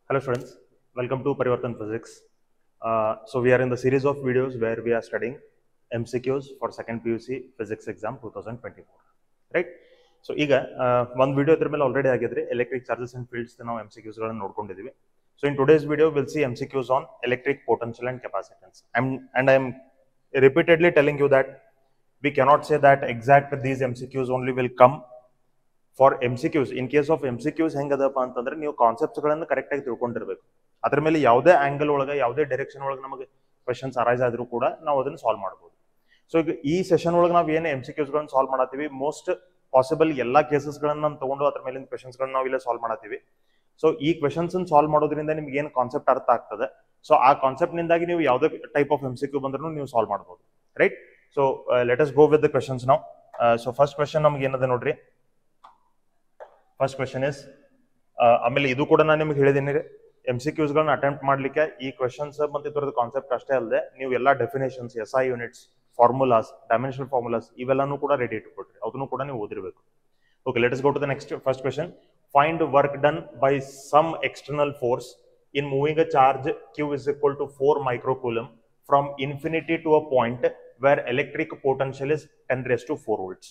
Hello students, welcome to Parivartan Physics. So we are in the series of videos where we are studying MCQs for second PUC Physics exam 2024, right? So ಈಗ ಒಂದು video ಇದ್ರ ಮೇಲೆ already ಆಗಿದ್ರೆ electric charges and fields ನಾವು MCQs ಗಳನ್ನು ನೋಡ್ಕೊಂಡಿದ್ದೀವಿ. So in today's video we'll see MCQs on electric potential and capacitance. I'm repeatedly telling you that we cannot say that exact these MCQs only will come for MCQs. In case of MCQs ಹೆಂಗದಪ್ಪ ಅಂತಂದ್ರೆ ನೀವು concepts ಗಳನ್ನು correct ಆಗಿ ತಿಳ್ಕೊಂಡಿರ್ಬೇಕು. ಅದ್ರ ಮೇಲೆ ಯಾವುದೇ angle ಒಳಗೆ ಯಾವುದೇ direction ಒಳಗೆ ನಮಗೆ ಕ್ವೆಶನ್ಸ್ ಅರೈಸ್ ಆದ್ರೂ ಕೂಡ ನಾವು ಅದನ್ನ ಸಾಲ್ವ್ ಮಾಡಬಹುದು. ಸೊ ಈಗ ಈ ಸೆಷನ್ ಒಳಗೆ ನಾವು ಏನು MCQs ಗಳನ್ನ ಸಾಲ್ವ್ ಮಾಡತ್ತೀವಿ, ಮೋಸ್ಟ್ ಪಾಸಿಬಲ್ ಎಲ್ಲಾ ಕೇಸಸ್ ಗಳನ್ನ ತಗೊಂಡು ಅದ್ರ ಮೇಲಿನ ಕ್ವೆಶನ್ಸ್ ಗಳನ್ನ ನಾವು ಇಲ್ಲೇ ಸಾಲ್ವ್ ಮಾಡತ್ತೀವಿ. ಸೊ ಈ ಕ್ವೆಶನ್ಸ್ ಸಾಲ್ವ್ ಮಾಡೋದ್ರಿಂದ ನಿಮ್ಗೆ ಏನು ಕಾನ್ಸೆಪ್ಟ್ ಅರ್ಥ ಆಗ್ತದೆ, ಸೊ ಆ ಕಾನ್ಸೆಪ್ಟ್ ನಿಂದಾಗಿ ನೀವು ಯಾವುದೇ ಟೈಪ್ ಆಫ್ MCQ ಬಂದ್ರೂ ನೀವು ಸಾಲ್ವ್ ಮಾಡಬಹುದು, right? So let us go with the questions ನಾವು. ಸೊ ಫಸ್ಟ್ ಕ್ವೆಶನ್ ನಮ್ಗೆ ಏನದ ನೋಡ್ರಿ. ಫಸ್ಟ್ ಕ್ವೆಶನ್ ಇಸ್, ಆಮೇಲೆ ಇದು ಕೂಡ ನಾನು ನಿಮ್ಗೆ ಹೇಳಿದ್ದೀನಿ, MCQs ಗಳನ್ನ ಅಟೆಂಪ್ಟ್ ಮಾಡ್ಲಿಕ್ಕೆ ಈ ಕ್ವೆಶನ್ಸ್ ಮತ್ತೆ ಇದರದ ಕಾನ್ಸೆಪ್ಟ್ ಅಷ್ಟೇ ಅಲ್ಲದೆ ನೀವು ಎಲ್ಲಾ definitions, SI units, formulas, dimensional formulas ಇವೆಲ್ಲಾನು ಕೂಡ ರೆಡಿ ಇಟ್ಕೊಡ್ರಿ, ಅದನ್ನು ಕೂಡ ನೀವು ಓದಿರಬೇಕು. Okay, let us go to the next first question. Find work done by some external force in moving a charge Q is equal to 4 microcoulomb from infinity to a point where electric potential is 10 raised to 4 volts.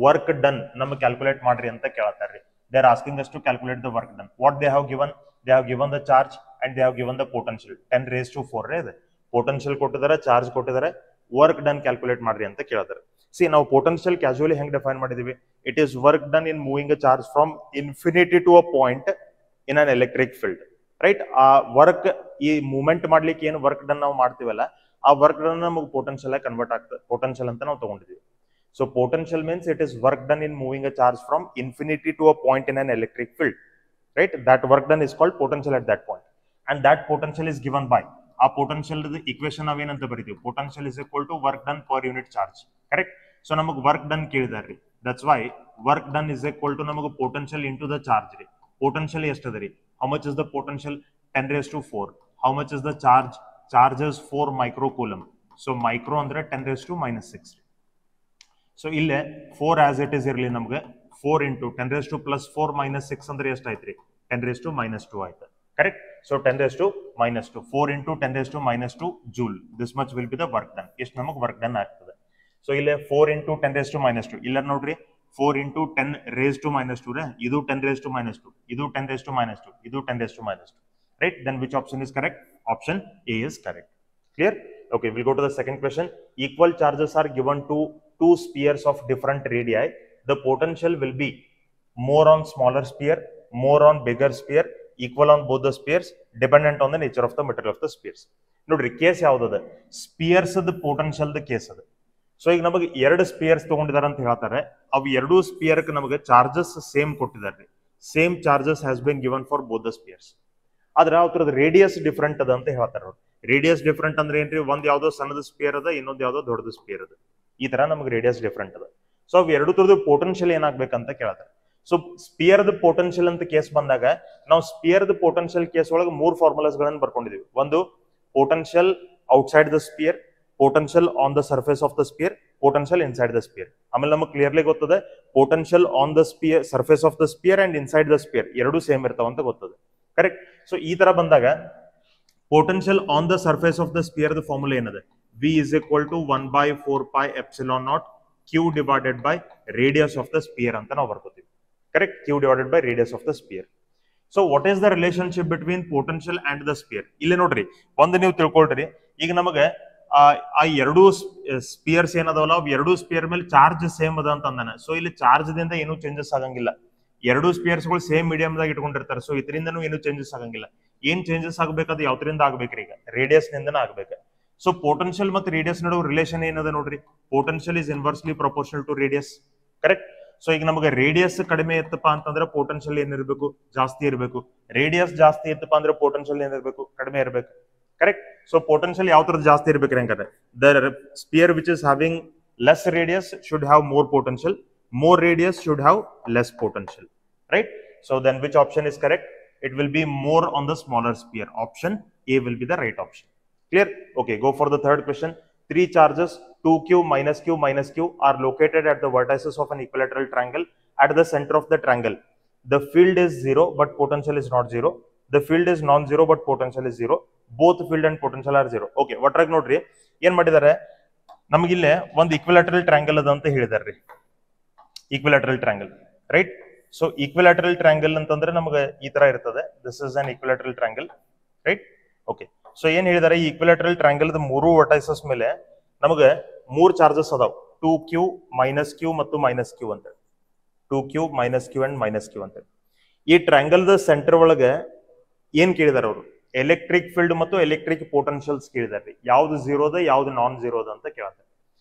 Work done ನಮಗೆ calculate ಮಾಡ್ರಿ ಅಂತ ಕೇಳ್ತಾರ್ರಿ. They are asking us to calculate the work done. What they have given? They have given the charge and they have given the potential. 10 raised to 4 ಇದೆ. Potential ಕೊಟ್ಟಿದ್ದಾರೆ, charge ಕೊಟ್ಟಿದ್ದಾರೆ, work done calculate ಮಾಡ್ರಿ ಅಂತ ಕೇಳ್ತಾರೆ. See ನಾವು potential casually ಹೆಂಗ್ define ಮಾಡಿದೀವಿ? It is work done in moving a charge from infinity to a point in an electric field, right? ಆ ವರ್ಕ್, ಈ ಮೂವ್ಮೆಂಟ್ ಮಾಡ್ಲಿಕ್ಕೆ ಏನು ವರ್ಕ್ ಡನ್ ನಾವು ಮಾಡ್ತೀವಲ್ಲ, ಆ ವರ್ಕ್ ಡನ್ ನಮಗೆ ಪೊಟೆನ್ಷಿಯಲ್ ಕನ್ವರ್ಟ್ ಆಗ್ತದೆ, ಪೊಟೆನ್ಷಿಯಲ್ ಅಂತ ನಾವು ತಗೊಂಡಿದ್ದೀವಿ. So potential means it is work done in moving a charge from infinity to a point in an electric field, right? That work done is called potential at that point, and that potential is given by a potential equation ನಾವು ಏನಂತ ಬರೀತೀವಿ? Potential is equal to work done per unit charge, correct? So ನಮಗೆ work done ಕೇಳಿದಾರೆ, that's why work done is equal to ನಮಗೆ potential into the charge ರೀ. Potential ಎಷ್ಟು ಅದ ರೀ? How much is the potential? 10 raised to 4. How much is the charge? Charge is 4 microcoulomb. So micro ಅಂದ್ರೆ 10 raised to minus 6. So ಇಲ್ಲೇ 4 as it is ಇರಲಿ, ನಮ್ಗೆ 4 into 10 raised to plus 4 minus 6 ಅಂದ್ರೆ ಎಷ್ಟು ಆಯ್ತು ರೀ? 10 raised to minus 2 ಆಯ್ತು, correct? So 10 raised to minus 2, 4 into 10 raised to minus 2 joule, this much will be the work done. ಎಷ್ಟು ನಮಗೆ ವರ್ಕ್ ಡನ್ ಆಗ್ತದೆ? ಸೊ ಇಲ್ಲೇ 4 into 10 raised to minus 2, ಇಲ್ಲ ನೋಡ್ರಿ 4 into 10 raised to minus 2 ಇದು 10 raised to minus 2, ಇದು 10 raised to minus 2, ಇದು 10 raised to minus 2, right? Then which option is correct? Option A is correct. Clear? Okay, we'll go to the second question. Equal charges are given to two spheres of different radii. The potential will be more on smaller sphere, more on bigger sphere, equal on both the spheres, dependent on the nature of the material of the spheres. ನೋಡ್ರಿ, case ಯಾವ್ದದ? Spears potential case ಅದ. So ಈಗ ನಮಗೆ ಎರಡು spears ತಗೊಂಡಿದ್ದಾರೆ ಅಂತ ಹೇಳ್ತಾರೆ, ಅವು ಎರಡೂ ಸ್ಪಿಯರ್ ನಮಗೆ ಚಾರ್ಜಸ್ ಸೇಮ್ ಕೊಟ್ಟಿದ್ದಾರೆ, same charges has been given for both the spears. ಆದ್ರೆ ಅವ್ರದ್ದು ರೇಡಿಯಸ್ ಡಿಫ್ರೆಂಟ್ ಅದ ಅಂತ ಹೇಳ್ತಾರೆ ಅವ್ರು. ರೇಡಿಯಸ್ ಡಿಫ್ರೆಂಟ್ ಅಂದ್ರೆ ಏನ್ರಿ? ಒಂದ್ ಯಾವ್ದೋ ಸಣ್ಣದ ಸ್ಪಿಯರ್ ಅದ, ಇನ್ನೊಂದು ಯಾವ್ದೋ ದೊಡ್ಡದ ಸ್ಪಿಯರ್ ಅದ, ಈ ತರ ನಮಗೆ ರೇಡಿಯಸ್ ಡಿಫ್ರೆಂಟ್ ಅದ. ಸೊ ಅವ್ ಎರಡು ತರದ ಪೊಟೆನ್ಷಿಯಲ್ ಏನಾಗ್ಬೇಕಂತ ಕೇಳ್ತಾರೆ. ಸೊ ಸ್ಪಿಯರ್ ದ ಪೊಟೆನ್ಷಿಯಲ್ ಅಂತ ಕೇಸ್ ಬಂದಾಗ ನಾವು ಸ್ಪಿಯರ್ ದ ಪೊಟೆನ್ಷಿಯಲ್ ಕೇಸ್ ಒಳಗೆ 3 ಫಾರ್ಮುಲಾಸ್ ಗಳನ್ನ ಬರ್ಕೊಂಡಿದೀವಿ. ಒಂದು potential outside the sphere, potential on the surface of the sphere, potential inside the sphere. ಆಮೇಲೆ ನಮಗೆ ಕ್ಲಿಯರ್ಲಿ ಗೊತ್ತದೆ potential on the sphere, surface of the sphere and inside the sphere ಎರಡೂ same ಇರ್ತಾವ ಅಂತ ಗೊತ್ತದೆ, ಕರೆಕ್ಟ್? ಸೊ ಈ ತರ ಬಂದಾಗ potential on the surface of the sphere the formula ಏನದೆ? V is equal to 1 by 4 pi epsilon naught Q divided by radius of the sphere ಅಂತ ನಾವು ಬರ್ಕೋತೀವಿ, correct? Q divided by radius of the sphere. So what is the relationship between potential and the sphere? ಇಲ್ಲಿ ನೋಡ್ರಿ, ಒಂದು ನೀವು ತಿಳ್ಕೊಳ್ರಿ, ಈಗ ನಮಗೆ ಆ ಎರಡು ಸ್ಪಿಯರ್ಸ್ ಏನದವಲ್ಲ, ಅವು ಎರಡು ಸ್ಪಿಯರ್ ಮೇಲೆ ಚಾರ್ಜ್ ಸೇಮ್ ಅದ ಅಂತ ಅಂದಾನೆ. ಸೊ ಇಲ್ಲಿ ಚಾರ್ಜ್ ದಿಂದ ಏನು ಚೇಂಜಸ್ ಆಗಂಗಿಲ್ಲ, ಎರಡು ಸ್ಪಿಯರ್ಸ್ ಗಳು ಸೇಮ್ ಮೀಡಿಯಂ ದಾಗ ಇಟ್ಕೊಂಡಿರ್ತಾರೆ. ಸೊ ಇದರಿಂದನೂ ಏನು ಚೇಂಜಸ್ ಆಗಂಗಿಲ್ಲ. ಏನ್ ಚೇಂಜಸ್ ಆಗ್ಬೇಕಾದ್ರೆ ಯಾವ್ದ್ರಿಂದ ಆಗ್ಬೇಕ್ರಿ? ಈಗ ರೇಡಿಯಸ್ ನಿಂದನ ಆಗ್ಬೇಕು. ಸೊ ಪೊಟೆನ್ಷಿಯಲ್ ಮತ್ತು ರೇಡಿಯಸ್ ನಡುವೆ ರಿಲೇಷನ್ ಏನದ ನೋಡ್ರಿ? Potential is inversely proportional to radius, correct? So ಈಗ ನಮಗೆ ರೇಡಿಯಸ್ ಕಡಿಮೆ ಇತ್ತಪ್ಪ ಅಂತಂದ್ರೆ ಪೊಟೆನ್ಷಿಯಲ್ ಏನಿರ್ಬೇಕು? ಜಾಸ್ತಿ ಇರಬೇಕು. ರೇಡಿಯಸ್ ಜಾಸ್ತಿ ಇತ್ತಪ್ಪ ಅಂದ್ರೆ ಪೊಟೆನ್ಷಿಯಲ್ ಏನಿರ್ಬೇಕು? ಕಡಿಮೆ ಇರಬೇಕು, ಕರೆಕ್ಟ್? ಸೊ ಪೊಟೆನ್ಷಿಯಲ್ ಯಾವ ತರದ ಜಾಸ್ತಿ ಇರ್ಬೇಕ್ರಿ ಹಂಗಾರೆ? The spear which is having less radius should have more potential, more radius should have less potential, right? So then which option is correct? It will be more on the smaller sphere. Option A will be the right option. Clear? Okay, go for the third question. Three charges 2q minus q minus q are located at the vertices of an equilateral triangle at the center of the triangle. The field is 0 but potential is not 0. The field is non zero but potential is zero, both field and potential are zero. Okay, ಒಟ್ರಾಗಿ ನೋಡ್ರಿ ಏನ್ ಮಾಡಿದ್ದಾರೆ, ನಮಗಿಲ್ಲೇ ಒಂದು equilateral triangle ಅದ ಅಂತ ಹೇಳಿದಾರ್ರಿ. Equilateral triangle, right? So equilateral triangle ಅಂತಂದ್ರೆ ನಮಗೆ ಈ ತರ ಇರ್ತದೆ. This is an equilateral triangle, right? Okay, so ಏನ್ ಹೇಳಿದಾರೆ, ಈ ಈಕ್ವಿಲ್ಯಾಟರಲ್ ಟ್ರಯಾಂಗಲ್ ಮೂರು ವರ್ಟೈಸಸ್ ಮೇಲೆ ನಮಗೆ ಮೂರು ಚಾರ್ಜಸ್ ಅದಾವ, 2q -q ಮತ್ತು -q ಅಂತ. 2q -q ಅಂಡ್ -q ಅಂತ. ಈ ಟ್ರಯಾಂಗಲ್ ದ ಸೆಂಟರ್ ಒಳಗೆ ಏನ್ ಕೇಳಿದಾರೆ ಅವರು, ಎಲೆಕ್ಟ್ರಿಕ್ ಫೀಲ್ಡ್ ಮತ್ತು ಎಲೆಕ್ಟ್ರಿಕ್ ಪೊಟೆನ್ಶಿಯಲ್ಸ್ ಕೇಳಿದಾರೆ. ಯಾವ್ದು ಝೀರೋದ ಯಾವ್ದು ನಾನ್ ಝೀರೋದ ಅಂತ ಕೇಳ್ತಾರೆ.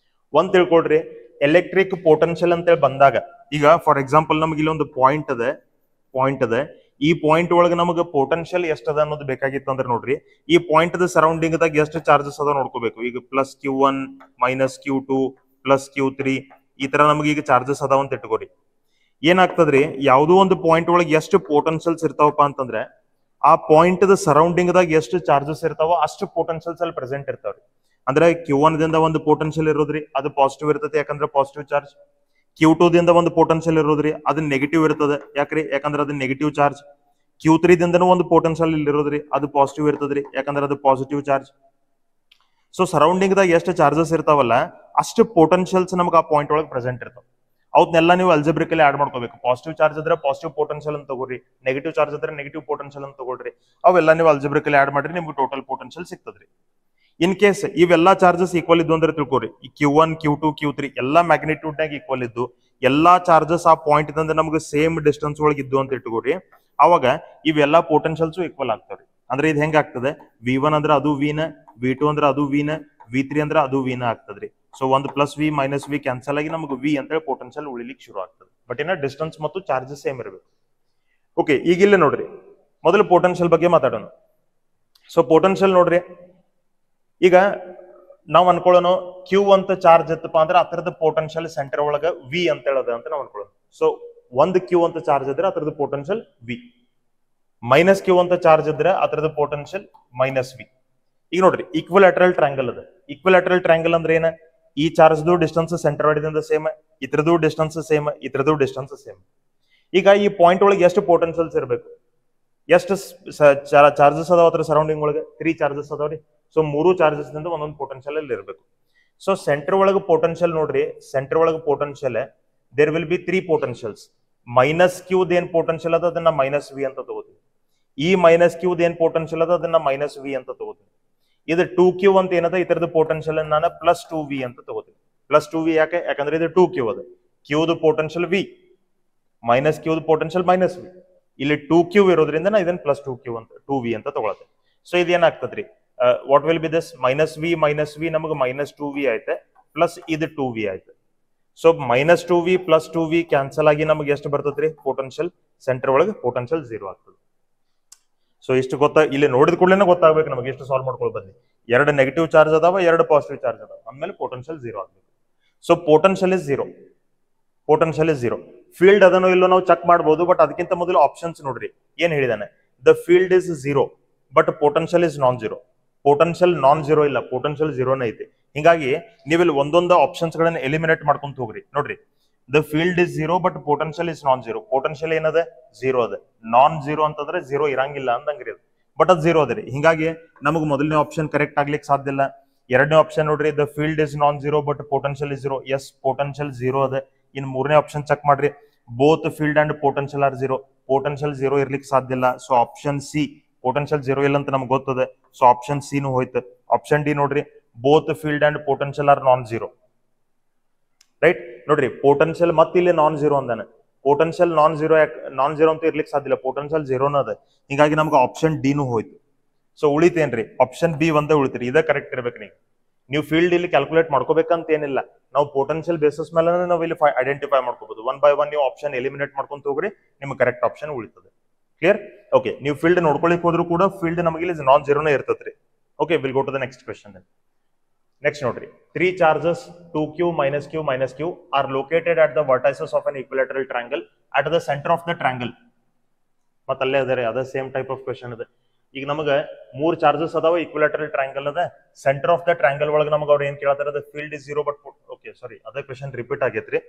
ಒಂದ್ ತಿಳ್ಕೊಳ್ರಿ, ಎಲೆಕ್ಟ್ರಿಕ್ ಪೊಟೆನ್ಶಿಯಲ್ ಅಂತೇಳಿ ಬಂದಾಗ, ಈಗ ಫಾರ್ ಎಕ್ಸಾಂಪಲ್ ನಮ್ಗೆ ಇಲ್ಲೊಂದು ಪಾಯಿಂಟ್ ಅದ, ಈ ಪಾಯಿಂಟ್ ಒಳಗೆ ನಮಗೆ ಪೊಟೆನ್ಶಿಯಲ್ ಎಷ್ಟು ಅದ ಅನ್ನೋದು ಬೇಕಾಗಿತ್ತು ಅಂದ್ರೆ ನೋಡ್ರಿ, ಈ ಪಾಯಿಂಟ್ ದ ಸರೌಂಡಿಂಗ್ ದಾಗ ಎಷ್ಟು ಚಾರ್ಜಸ್ ಅದ ನೋಡ್ಕೋಬೇಕು. ಈಗ +q1 -q2 +q3 ಈ ತರ ನಮಗೆ ಈಗ ಚಾರ್ಜಸ್ ಅದಾವ ಅಂತ ಇಟ್ಕೋರಿ. ಏನಾಗ್ತದ್ರಿ, ಯಾವುದೋ ಒಂದು ಪಾಯಿಂಟ್ ಒಳಗೆ ಎಷ್ಟು ಪೊಟೆನ್ಶಿಯಲ್ಸ್ ಇರ್ತಾವಪ್ಪ ಅಂತಂದ್ರೆ ಆ ಪಾಯಿಂಟ್ ದ ಸರೌಂಡಿಂಗ್ ದಾಗ ಎಷ್ಟು ಚಾರ್ಜಸ್ ಇರ್ತಾವ ಅಷ್ಟು ಪೊಟೆನ್ಶಿಯಲ್ಸ್ ಅಲ್ಲಿ ಪ್ರೆಸೆಂಟ್ ಇರ್ತಾವ್ರಿ. ಅಂದ್ರೆ q1 ದಿಂದ ಒಂದು ಪೊಟೆನ್ಶಿಯಲ್ ಇರೋದ್ರಿ, ಅದು ಪಾಸಿಟಿವ್ ಇರ್ತದೆ ಯಾಕಂದ್ರೆ ಪಾಸಿಟಿವ್ ಚಾರ್ಜ್. q2 ದಿಂದ ಒಂದು ಪೊಟೆನ್ಶಿಯಲ್ ಇರೋದ್ರಿ, ಅದು ನೆಗೆಟಿವ್ ಇರ್ತದೆ ಯಾಕ್ರಿ, ಯಾಕಂದ್ರೆ ಅದು ನೆಗೆಟಿವ್ ಚಾರ್ಜ್. q3 ದಿಂದನೂ ಒಂದು ಪೊಟೆನ್ಶಿಯಲ್ ಇಲ್ಲಿ ಇರೋದ್ರಿ, ಅದು ಪಾಸಿಟಿವ್ ಇರ್ತದ್ರಿ ಯಾಕಂದ್ರೆ ಅದು ಪಾಸಿಟಿವ್ ಚಾರ್ಜ್. ಸೊ ಸರೌಂಡಿಂಗ್ ದಾಗ ಎಷ್ಟು ಚಾರ್ಜಸ್ ಇರ್ತಾವಲ್ಲ ಅಷ್ಟು ಪೊಟೆನ್ಶಿಯಲ್ಸ್ ನಮ್ಗೆ ಆ ಪಾಯಿಂಟ್ ಒಳಗೆ ಪ್ರೆಸೆಂಟ್ ಇರ್ತಾವ. ಅವನ್ನೆಲ್ಲ ನೀವು ಅಲ್ಜೆಬ್ರಿಕಲಿ ಆಡ್ ಮಾಡ್ಕೋಬೇಕು. ಪಾಸಿಟಿವ್ ಚಾರ್ಜ್ ಇದ್ರೆ ಪಾಸಿಟಿವ್ ಪೊಟೆನ್ಶಿಯಲ್ ಅಂತ ತಗೋರಿ, ನೆಗೆಟಿವ್ ಚಾರ್ಜ್ ಇದ್ರೆ ನೆಗೆಟಿವ್ ಪೊಟೆನ್ಶಿಯಲ್ ಅಂತ ತಗೊಳ್ರಿ. ಅವೆಲ್ಲ ನೀವು ಅಲ್ಜೆಬ್ರಿಕಲಿ ಆಡ್ ಮಾಡ್ರಿ, ನಿಮ್ಗೆ ಟೋಟಲ್ ಪೊಟೆನ್ಶಿಯಲ್ ಸಿಗ್ತದ್ರಿ. ಇನ್ ಕೇಸ್ ಇವೆಲ್ಲಾ ಚಾರ್ಜಸ್ ಈಕ್ವಲ್ ಇದ್ದು ಅಂದ್ರೆ ತಿಳ್ಕೊರಿ, ಈ q1 q2 q3 ಎಲ್ಲಾ ಮ್ಯಾಗ್ನಿಟ್ಯೂಡ್ ನಾಗ ಈಕ್ವಲ್ ಇದ್ದು, ಎಲ್ಲಾ ಚಾರ್ಜಸ್ ಆ ಪಾಯಿಂಟ್ ಇಂದ ನಮ್ಗೆ ಸೇಮ್ ಡಿಸ್ಟೆನ್ಸ್ ಒಳಗೆ ಇದ್ದು ಅಂತ ಇಟ್ಕೋರಿ, ಅವಾಗ ಇವೆಲ್ಲಾ ಪೊಟೆನ್ಶಿಯಲ್ಸ್ ಈಕ್ವಲ್ ಆಗ್ತಾವ್ರಿ. ಅಂದ್ರೆ ಇದು ಹೆಂಗ್ ಆಗ್ತದೆ, v1 ಅಂದ್ರೆ ಅದು v ನ, v2 ಅಂದ್ರೆ ಅದು v ನ, v3 ಅಂದ್ರೆ ಅದು v ನ ಆಗ್ತದ್ರಿ. ಸೊ ಒಂದು +v -v ಕ್ಯಾನ್ಸಲ್ ಆಗಿ ನಮ್ಗೆ v ಅಂತ ಪೊಟೆನ್ಶಿಯಲ್ ಉಳಿಲಿಕ್ಕೆ ಶುರು ಆಗ್ತದೆ. ಬಟ್ ಇನ್ನ ಡಿಸ್ಟೆನ್ಸ್ ಮತ್ತು ಚಾರ್ಜಸ್ ಸೇಮ್ ಇರಬೇಕು. ಓಕೆ, ಈಗ ಇಲ್ಲಿ ನೋಡ್ರಿ, ಮೊದಲು ಪೊಟೆನ್ಶಿಯಲ್ ಬಗ್ಗೆ ಮಾತಾಡೋಣ. ಸೊ ಪೊಟೆನ್ಶಿಯಲ್ ನೋಡ್ರಿ, ಈಗ ನಾವ್ ಅನ್ಕೊಳ್ಳೋಣ q ಅಂತ ಚಾರ್ಜ್ ಇತ್ತಪ್ಪ ಅಂದ್ರೆ ಅದರದ ಪೊಟೆನ್ಶಿಯಲ್ ಸೆಂಟರ್ ಒಳಗ v ಅಂತ ಹೇಳೋದ ಅಂತ ನಾವ್ ಅನ್ಕೊಳ್ಳೋಣ. ಸೊ ಒಂದು q ಅಂತ ಚಾರ್ಜ್ ಇದ್ರೆ ಅದರದ ಪೊಟೆನ್ಶಿಯಲ್ v, -q ಅಂತ ಚಾರ್ಜ್ ಇದ್ರೆ ಅದರದ ಪೊಟೆನ್ಶಿಯಲ್ -v. ಈಗ ನೋಡ್ರಿ, ಈಕ್ವಿಲ್ಯಾಟರಲ್ ಟ್ರಯಾಂಗಲ್ ಅದ. ಈಕ್ವಿಲ್ಯಾಟರಲ್ ಟ್ರಯಾಂಗಲ್ ಅಂದ್ರೆ ಏನ, ಈ ಚಾರ್ಜ್ದು ಡಿಸ್ಟೆನ್ಸ್ ಸೆಂಟರ್ ಒಳಗಿಂದ ಸೇಮ್, ಇತರದು ಡಿಸ್ಟೆನ್ಸ್ ಸೇಮ್, ಇತರದು ಡಿಸ್ಟೆನ್ಸ್ ಸೇಮ್. ಈಗ ಈ ಪಾಯಿಂಟ್ ಒಳಗೆ ಎಷ್ಟು ಪೊಟೆನ್ಶಿಯಲ್ಸ್ ಇರಬೇಕು, ಎಷ್ಟು ಚಾರ್ಜಸ್ ಅದಾವ ಅದ್ರ ಸರೌಂಡಿಂಗ್ ಒಳಗೆ, 3 ಚಾರ್ಜಸ್ ಅದಾವ್ರಿ. ಸೊ 3 ಚಾರ್ಜಸ್ ದಿಂದ ಒಂದೊಂದು ಪೊಟೆನ್ಶಿಯಲ್ ಅಲ್ಲಿ ಇರಬೇಕು. ಸೊ ಸೆಂಟರ್ ಒಳಗೆ ಪೊಟೆನ್ಶಿಯಲ್ ನೋಡ್ರಿ, ಸೆಂಟರ್ ಒಳಗೆ potential there will be 3 potentials. -q ಏನ್ ಪೊಟೆನ್ಶಿಯಲ್ ಅದ ಅದನ್ನ -v ಅಂತ ತಗೋತೀವಿ. ಈ -q ಏನ್ ಪೊಟೆನ್ಶಿಯಲ್ ಅದ ಅದನ್ನ -v ಅಂತ ತಗೋತೀವಿ. ಇದು 2q ಅಂತ ಏನದ ಇದರದ ಪೊಟೆನ್ಶಿಯಲ್ ನಾನು +2v ಅಂತ ತಗೋತೀನಿ. +2v ಯಾಕೆ, ಯಾಕಂದ್ರೆ ಇದು 2q ಅದ, q ದು ಪೊಟೆನ್ಶಿಯಲ್ v, -q ದು ಪೊಟೆನ್ಶಿಯಲ್ -v. ಇಲ್ಲಿ 2q ಇರೋದ್ರಿಂದ ನಾ ಇದನ್ನ +2q ಅಂತ 2v ಅಂತ ತಗೊಳತ್ತೆ. ಸೊ ಇದು ಏನಾಗ್ತದ್ರಿ, what will be this, -v ನಮಗೆ -2v ಆಯ್ತು, ಪ್ಲಸ್ ಇದು 2v ಆಯ್ತು. ಸೊ -2v + 2v ಕ್ಯಾನ್ಸಲ್ ಆಗಿ ನಮಗೆ ಎಷ್ಟು ಬರ್ತದ್ರಿ, ಪೊಟೆನ್ಶಿಯಲ್ ಸೆಂಟರ್ ಒಳಗೆ ಪೊಟೆನ್ಶಿಯಲ್ 0 ಆಗ್ತದೆ. ಸೊ ಇಷ್ಟು ಗೊತ್ತಾ, ಇಲ್ಲಿ ನೋಡಿದ ಕೂಡಲೇ ಗೊತ್ತಾಗಬೇಕು ನಮಗೆ ಎಷ್ಟು ಸಾಲ್ವ್ ಮಾಡ್ಕೊಳ್ಳೋ ಬನ್ನಿ. 2 ನೆಗೆಟಿವ್ ಚಾರ್ಜ್ ಅದಾವ, 2 ಪಾಸಿಟಿವ್ ಚಾರ್ಜ್ ಅದಾವ, ಆಮೇಲೆ ಪೊಟೆನ್ಶಿಯಲ್ 0 ಆಗ್ಬೇಕು. So potential is 0, potential is 0. Field ಅದನ್ನು ಇಲ್ಲೋ ನಾವು ಚೆಕ್ ಮಾಡಬಹುದು, ಬಟ್ ಅದಕ್ಕಿಂತ ಮೊದಲು ಆಪ್ಷನ್ಸ್ ನೋಡ್ರಿ ಏನ್ ಹೇಳಿದಾನೆ. The field is 0 but potential is non zero. Potential non zero ಇಲ್ಲ, ಪೊಟೆನ್ಶಿಯಲ್ 0ನೇ ಐತಿ. ಹಿಂಗಾಗಿ ನೀವಿಲ್ಲಿ ಒಂದೊಂದು ಆಪ್ಷನ್ಸ್ ಗಳನ್ನ ಎಲಿಮಿನೇಟ್ ಮಾಡ್ಕೊಂತ ಹೋಗ್ರಿ. ನೋಡ್ರಿ, the field is 0 but potential is non zero. Potential ಏನದ, 0 ಅದ. ನಾನ್ ಜೀರೋ ಅಂತಂದ್ರೆ 0 ಇರಂಗಿಲ್ಲ ಅಂದಂಗ್ರಿ ಅದು, ಬಟ್ ಅದು 0 ಅದ್ರಿ. ಹಿಂಗಾಗಿ ನಮಗೆ ಮೊದಲನೇ ಆಪ್ಷನ್ ಕರೆಕ್ಟ್ ಆಗ್ಲಿಕ್ಕೆ ಸಾಧ್ಯ ಇಲ್ಲ. ಎರಡನೇ ಆಪ್ಷನ್ ನೋಡ್ರಿ, the field is non zero but potential is 0. Yes, potential 0 ಅದ. ಇನ್ ಮೂರನೇ ಆಪ್ಷನ್ ಚೆಕ್ ಮಾಡ್ರಿ, both field and potential are 0. Potential 0 ಇರ್ಲಿಕ್ಕೆ ಸಾಧ್ಯ ಇಲ್ಲ. ಸೊ ಆಪ್ಷನ್ ಸಿ, ಪೊಟೆನ್ಶಿಯಲ್ 0 ಇಲ್ಲ ಅಂತ ನಮ್ಗೆ ಗೊತ್ತದೆ. ಸೊ ಆಪ್ಷನ್ ಸಿ ನು ಹೋಯ್ತು. ಆಪ್ಷನ್ ಡಿ ನೋಡ್ರಿ, both field and potential are non zero. Right, ನೋಡ್ರಿ ಪೊಟೆನ್ಶಿಯಲ್ ಮತ್ತೆ ಇಲ್ಲಿ ನಾನ್ ಜೀರೋ ಅಂದಾನೆ. ಪೊಟೆನ್ಶಿಯಲ್ ನಾನ್ ಜೀರೋ ಅಂತ ಇರ್ಲಿಕ್ಕೆ ಸಾಧ್ಯ ಇಲ್ಲ, ಪೊಟೆನ್ಶಿಯಲ್ 0ನ ಅದ. ಹಿಂಗಾಗಿ ನಮ್ಗೆ ಆಪ್ಷನ್ ಡಿ ನು ಹೋಯ್ತು. ಸೊ ಉಳಿತೇನ್ರಿ, ಆಪ್ಷನ್ ಬಿ ಒಂದೇ ಉಳಿತ್ರಿ. ಇದೇ ಕರೆಕ್ಟ್ ಇರ್ಬೇಕು. ನೀವು ಫೀಲ್ಡ್ ಇಲ್ಲಿ ಕ್ಯಾಲ್ಕುಲೇಟ್ ಮಾಡ್ಕೋಬೇಕಂತ ಏನಿಲ್ಲ, ನಾವು ಪೊಟೆನ್ಶಿಯಲ್ ಬೇಸಿಸ್ ಮೇಲೆ ನಾವು ಇಲ್ಲಿ ಐಡೆಂಟಿಫೈ ಮಾಡ್ಕೋಬಹುದು. 1 by 1 ನೀವು ಆಪ್ಷನ್ ಎಲಿಮಿನೇಟ್ ಮಾಡ್ಕೊಂತ ಹೋಗ್ರಿ, ನಿಮ್ಗೆ ಕರೆಕ್ಟ್ ಆಪ್ಷನ್ ಉಳಿತದೆ. ಕ್ಲಿಯರ್? ಓಕೆ, ನೀವು ಫೀಲ್ಡ್ ನೋಡ್ಕೊಳ್ಳಿಕ್ ಹೋದ್ರು ಕೂಡ ಫೀಲ್ಡ್ ನಮಗೆ ಇಲ್ಲಿ ನಾನ್ ಜೀರೋನೇ ಇರ್ತದ್ರಿ. Okay, will go to the next question. Next ನೋಡ್ರಿ, 3 charges 2q -q are located at the vertices of an equilateral triangle at the centre of the triangle. ಮತ್ತೆ ಅಲ್ಲೇ ಅದ ರೀ, ಅದ ಸೇಮ್ ಟೈಪ್ ಆಫ್ ಕ್ವೆಶ್ಚನ್ ಇದೆ. ಈಗ ನಮಗೆ 3 ಚಾರ್ಜಸ್ ಅದಾವ, ಈಕ್ವಿಲೇಟರಲ್ ಟ್ರಯಾಂಗಲ್ ಅದ. ಸೆಂಟರ್ ಆಫ್ ದ ಟ್ರಯಾಂಗಲ್ ಒಳಗೆ ನಮಗೆ ಅವ್ರು ಏನ್ ಕೇಳ್ತಾರೆ, the field is 0 but okay sorry, ಅದೇ ಕ್ವೆಶ್ಚನ್ ರಿಪೀಟ್ ಆಗೈತ್ರಿ.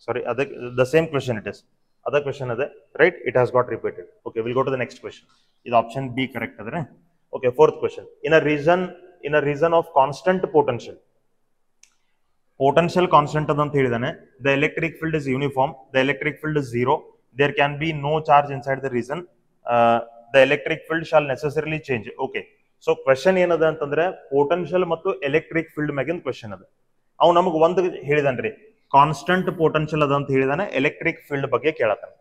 ಸಾರಿ, ಅದಕ್ಕೆ the same question it is, ಅದೇ ಕ್ವೆಶ್ಚನ್ ಇದೆ. Right, it has got repeated. Okay, will go to the next question. ಇದು ಆಪ್ಷನ್ ಬಿ ಕರೆಕ್ಟ್ ಅದ್ರೆ. Okay, fourth question. In a reason of constant potential, potential constant ಅಂತ ಹೇಳಿದಾನೆ. The electric field is uniform, the electric field is zero, there can be no charge inside the region, the electric field shall necessarily change. Okay, so question ಏನದ ಅಂತಂದ್ರೆ potential ಮತ್ತು electric field ಮ್ಯಾಗಿನ question ಅದ. ಅವ್ ನಮಗೆ ಒಂದು ಹೇಳಿದಾನ್ರಿ, constant potential ಅದ ಅಂತ ಹೇಳಿದಾನೆ, ಎಲೆಕ್ಟ್ರಿಕ್ ಫೀಲ್ಡ್ ಬಗ್ಗೆ ಕೇಳತಾನೆ.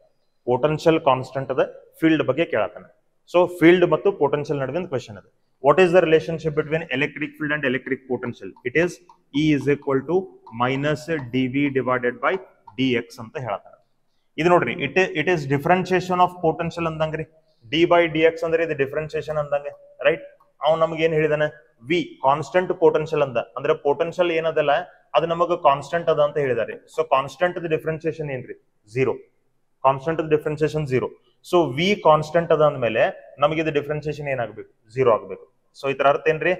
ಪೊಟೆನ್ಷಿಯಲ್ ಕಾನ್ಸ್ಟಂಟ್ ಅದ, ಫೀಲ್ಡ್ ಬಗ್ಗೆ ಕೇಳತಾನೆ. ಸೊ ಫೀಲ್ಡ್ ಮತ್ತು ಪೊಟೆನ್ಷಿಯಲ್ ನಡುವಿನ ಕ್ವೆಶ್ಚನ್ ಅದ. What is the relationship between electric field and electric potential? It is E is equal to minus dV divided by dx ಅಂತ ಹೇಳ್ತಾರೆ. ಇದು ನೋಡ್ರಿ, it is differentiation of potential ಅಂದಂಗ್ರಿ. d by dx ಅಂದ್ರೆ ಇದು differentiation ಅಂದಂಗೆ, right? ಅವ್ನು ನಮಗೆ ಏನ್ ಹೇಳಿದಾನೆ, v ಕಾನ್ಸ್ಟಂಟ್ ಪೊಟೆನ್ಷಿಯಲ್ ಅಂದ, ಅಂದ್ರೆ ಪೊಟೆನ್ಷಿಯಲ್ ಏನದಲ್ಲ ಅದು ನಮಗೆ ಕಾನ್ಸ್ಟಂಟ್ ಅದ ಅಂತ ಹೇಳಿದಾರೆ. ಸೊ ಕಾನ್ಸ್ಟಂಟ್ ಡಿಫರೆನ್ಸಿಯೇಷನ್ ಏನ್ರಿ? Zero. Constant differentiation zero. So we constant ಅದ ಅಂದ್ಮೇಲೆ ನಮಗೆ ಇದು ಡಿಫರೆನ್ಸಿಯೇಷನ್ ಏನಾಗಬೇಕು? ಝೀರೋ ಆಗಬೇಕು. ಸೊ ಇದರ ಅರ್ಥ ಏನ್ರಿ?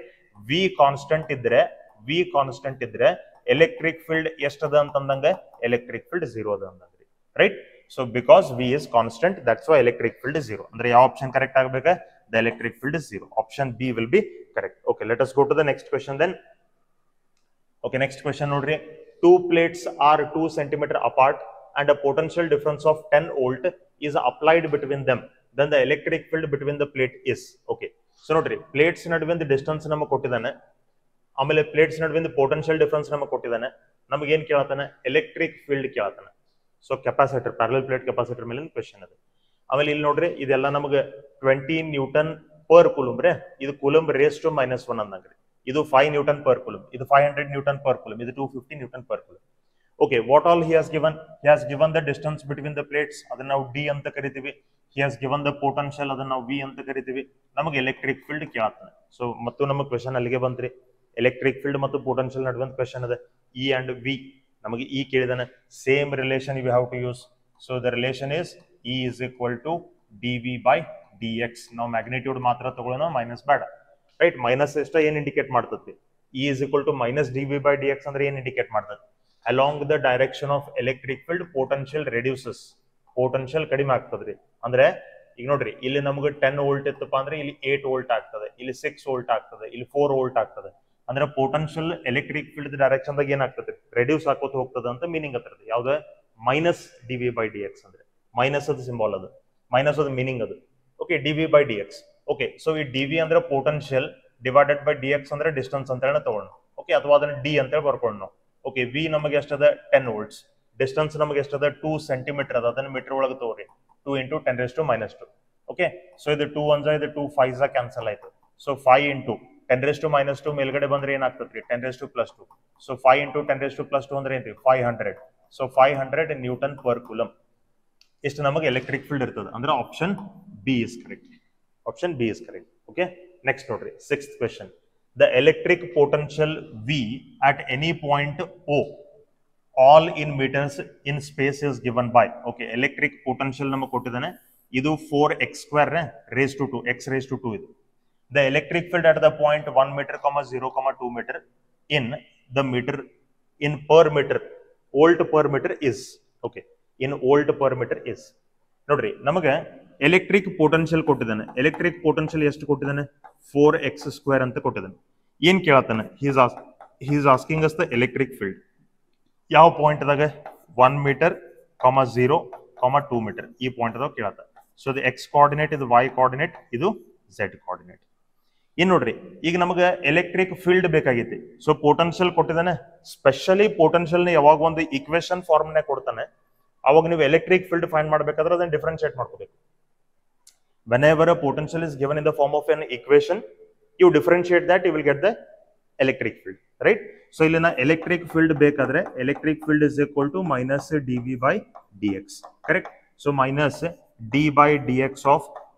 ವಿ ಕಾನ್ಸ್ಟಂಟ್ ಇದ್ರೆ ಎಲೆಕ್ಟ್ರಿಕ್ ಫೀಲ್ಡ್ ಎಷ್ಟದ ಅಂತಂದಂಗ ಎಲೆಕ್ಟ್ರಿಕ್ ಫೀಲ್ಡ್ ಝೀರೋ ಅದ ಅಂದಂಗ್ರಿ, right? So because V is constant, that's why electric field is zero. ಅಂದ್ರೆ ಯಾವ ಆಪ್ಷನ್ ಕರೆಕ್ಟ್ ಆಗಬೇಕು? The electric field is zero. Option B will be correct. Okay, let us go to the next question then. Okay, next question ನೋಡ್ರಿ. 2 plates are 2 centimeter apart and a potential difference of 10 volt is applied between them, then the electric field between the plate is. Okay, so ನೋಡ್ರಿ, plates ನಡುವಿನ distance ನಮಗೆ ಕೊಟ್ಟಿದ್ದಾನೆ, ಆಮೇಲೆ plates ನಡುವಿನ potential difference ನಮಗೆ ಕೊಟ್ಟಿದ್ದಾನೆ. ನಮಗೆ ಏನ್ ಕೇಳತಾನೆ? ಎಲೆಕ್ಟ್ರಿಕ್ ಫೀಲ್ಡ್ ಕೇಳತಾನೆ. So capacitor, parallel plate capacitor ಮೇಲೆ ಕ್ವೆಶ್ಚನ್ ಅದು. ಆಮೇಲೆ ಇಲ್ಲಿ ನೋಡ್ರಿ, ಇದೆಲ್ಲ ನಮಗೆ 20 ನ್ಯೂಟನ್ ಪರ್ ಕೂಲಂಬ್ ರೇ, ಇದು ಕೂಲಂಬ್ ರೇಸ್ ಟು -1 ಅಂದಂಗ್ರಿ. ಇದು 5 ನ್ಯೂಟನ್ ಪರ್ ಕೂಲಂಬ್, ಇದು 500 ನ್ಯೂಟನ್ ಪರ್ ಕೂಲಂಬ್, ಇದು 250 Newton per coulomb. Okay, what all he has given? He has given the distance between the plates, ಅದನ್ನ ನಾವು d ಅಂತ ಕರಿತೀವಿ. He has given the potential, ಅದನ್ನ ನಾವು v ಅಂತ ಕರಿತೀವಿ. ನಮಗೆ ಎಲೆಕ್ಟ್ರಿಕ್ ಫೀಲ್ಡ್ ಕೇಳತಾನೆ. ಸೊ ಮತ್ತು ನಮ್ಮ ಕ್ವೆಶ್ಚನ್ ಅಲ್ಲಿಗೆ ಬಂತ್ರಿ, ಎಲೆಕ್ಟ್ರಿಕ್ ಫೀಲ್ಡ್ ಮತ್ತು ಪೊಟೆನ್ಷಿಯಲ್ ನಡುವೆ ಕ್ವೆಶ್ಚನ್ ಅದ. E and v ನಮಗೆ E ಕೇಳಿದಾನೆ, same relation you have to use. So the relation is E is equal to dv by dx. ನಾವು ಮ್ಯಾಗ್ನಿಟ್ಯೂಡ್ ಮಾತ್ರ ತಗೊಳ್ಳೋಣ, ಮೈನಸ್ ಬೇಡ, ರೈಟ್? ಮೈನಸ್ ಎಷ್ಟ ಏನ್ ಇಂಡಿಕೇಟ್ ಮಾಡ್ತತಿ? E is equal to minus dv by dx ಅಂದ್ರೆ ಏನ್ ಇಂಡಿಕೇಟ್ ಮಾಡ್ತತಿ? along the direction of electric field potential reduces. Potential ಕಡಿಮೆ ಆಗ್ತದ್ರಿ. ಅಂದ್ರೆ ಈಗ ನೋಡ್ರಿ, ಇಲ್ಲಿ ನಮಗೆ 10 ವೋಲ್ಟ್ ಇತ್ತಪ್ಪ ಅಂದ್ರೆ ಇಲ್ಲಿ 8 ವೋಲ್ಟ್ ಆಗ್ತದೆ, ಇಲ್ಲಿ 6 ವೋಲ್ಟ್ ಆಗ್ತದೆ, ಇಲ್ಲಿ 4 ವೋಲ್ಟ್ ಆಗ್ತದೆ. ಅಂದ್ರೆ ಪೊಟೆನ್ಷಿಯಲ್ ಎಲೆಕ್ಟ್ರಿಕ್ ಫೀಲ್ಡ್ ಡೈರೆಕ್ಷನ್ ದಾಗ ಏನಾಗ್ತದೆ? ರೆಡ್ಯೂಸ್ ಆಕೋತ ಹೋಗ್ತದೆ ಅಂತ ಮೀನಿಂಗ್ ಅದ್ರದ್ದು. ಯಾವ್ದು? Minus D V by D X ಅಂದ್ರೆ ಮೈನಸ್ ಅದು ಸಿಂಬಾಲ್, ಅದು ಮೈನಸ್ ಅದು ಮೀನಿಂಗ್ ಅದು. Okay, D V by D X. Okay, so ಈ ಡಿ ವಿ ಅಂದ್ರೆ potential divided by D X ಅಂದ್ರೆ ಡಿಸ್ಟೆನ್ಸ್ ಅಂತ ಹೇಳಿ ತಗೊಂಡು, ಓಕೆ, ಅಥವಾ ಅದನ್ನ ಡಿ ಅಂತ ಹೇಳಿ ಬರ್ಕೊಂಡು ನಾವು. ಓಕೆ, ವಿ ನಮಗೆ ಎಷ್ಟದ? 10 ವೋಲ್ಟ್ಸ್. ಡಿಸ್ಟೆನ್ಸ್ ನಮಗೆ ಎಷ್ಟದ? 2 ಸೆಂಟಿಮೀಟರ್ ಅದ, ಅದನ್ನ ಮೀಟರ್ ಒಳಗೆ ತಗೋರಿ. 2 × 10⁻². ಓಕೆ, ಸೊ ಇದು 2 1 ಇದು 2 5 ಕ್ಯಾನ್ಸಲ್ ಆಯ್ತು. ಸೊ 5 × 10⁻² ಮೇಲ್ಗಡೆ ಬಂದ್ರೆ ಏನಾಗ್ತದ್ರಿ? 10⁻². ಸೊ 5 × 10⁻² ಅಂದ್ರೆ ಏನ್ರಿ? 500. ಸೊ 500 ನ್ಯೂಟನ್ ಪರ್ ಕೂಲಮ್ ಇಷ್ಟು ನಮಗೆ ಎಲೆಕ್ಟ್ರಿಕ್ ಫೀಲ್ಡ್ ಇರ್ತದೆ. ಅಂದ್ರೆ option B is correct. Option B is correct. Okay, next ನೋಡ್ರಿ, 6th question. The electric potential V at any point O, all in meters in space is given by. Okay, electric potential ನಮಗೆ ಕೊಟ್ಟಿದ್ದಾನೆ. ಇದು 4x² raised to 2, x raised to 2 ಇದು. The electric field at the point 1 meter, 0, 2 meter in the meter in per meter volt per meter is. Okay, in volt per meter is. ನೋಡ್ರಿ, ನಮಗೆ electric potential ಕೊಟ್ಟಿದ್ದಾನೆ. Electric potential ಎಷ್ಟು ಕೊಟ್ಟಿದ್ದಾನೆ? 4x² ಅಂತ ಕೊಟ್ಟಿದ್ದಾನೆ. ಏನ್ ಕೇಳತ್ತಾನೆ? he is asking us the electric field. ಯಾವ point ದಾಗ? 1 ಮೀಟರ್, 0, 2 ಮೀಟರ್ ಈ ಪಾಯಿಂಟ್ ದಾಗ ಕೇಳತ್ತ. ಸೊ ಇದು x ಕೋಆರ್ಡಿನೇಟ್, ಇದು y ಕೋಆರ್ಡಿನೇಟ್, ಇದು z ಕೋಆರ್ಡಿನೇಟ್. ಇನ್ ನೋಡ್ರಿ, ಈಗ ನಮಗೆ ಎಲೆಕ್ಟ್ರಿಕ್ ಫೀಲ್ಡ್ ಬೇಕಾಗೈತಿ. ಸೊ ಪೊಟೆನ್ಷಿಯಲ್ ಕೊಟ್ಟಿದ್ದಾನೆ. ಸ್ಪೆಷಲಿ ಪೊಟೆನ್ಷಿಯಲ್ ನ ಯಾವಾಗ ಒಂದು ಇಕ್ವೇಶನ್ ಫಾರ್ಮ್ ನೇ ಕೊಡ್ತಾನೆ, ಅವಾಗ ನೀವು ಎಲೆಕ್ಟ್ರಿಕ್ ಫೀಲ್ಡ್ ಫೈಂಡ್ ಮಾಡ್ಬೇಕಾದ್ರೆ ಅದನ್ನ ಡಿಫರೆನ್ಶಿಯೇಟ್ ಮಾಡ್ಕೋಬೇಕು. whenever a potential is given in the form of an equation, you differentiate that, you will get the electric field, right? So ಇಲ್ಲಿ ನಾ ಎಲೆಕ್ಟ್ರಿಕ್ ಫೀಲ್ಡ್ ಬೇಕಾದ್ರೆ electric field is equal to minus dv by dx, correct? So minus d by dx of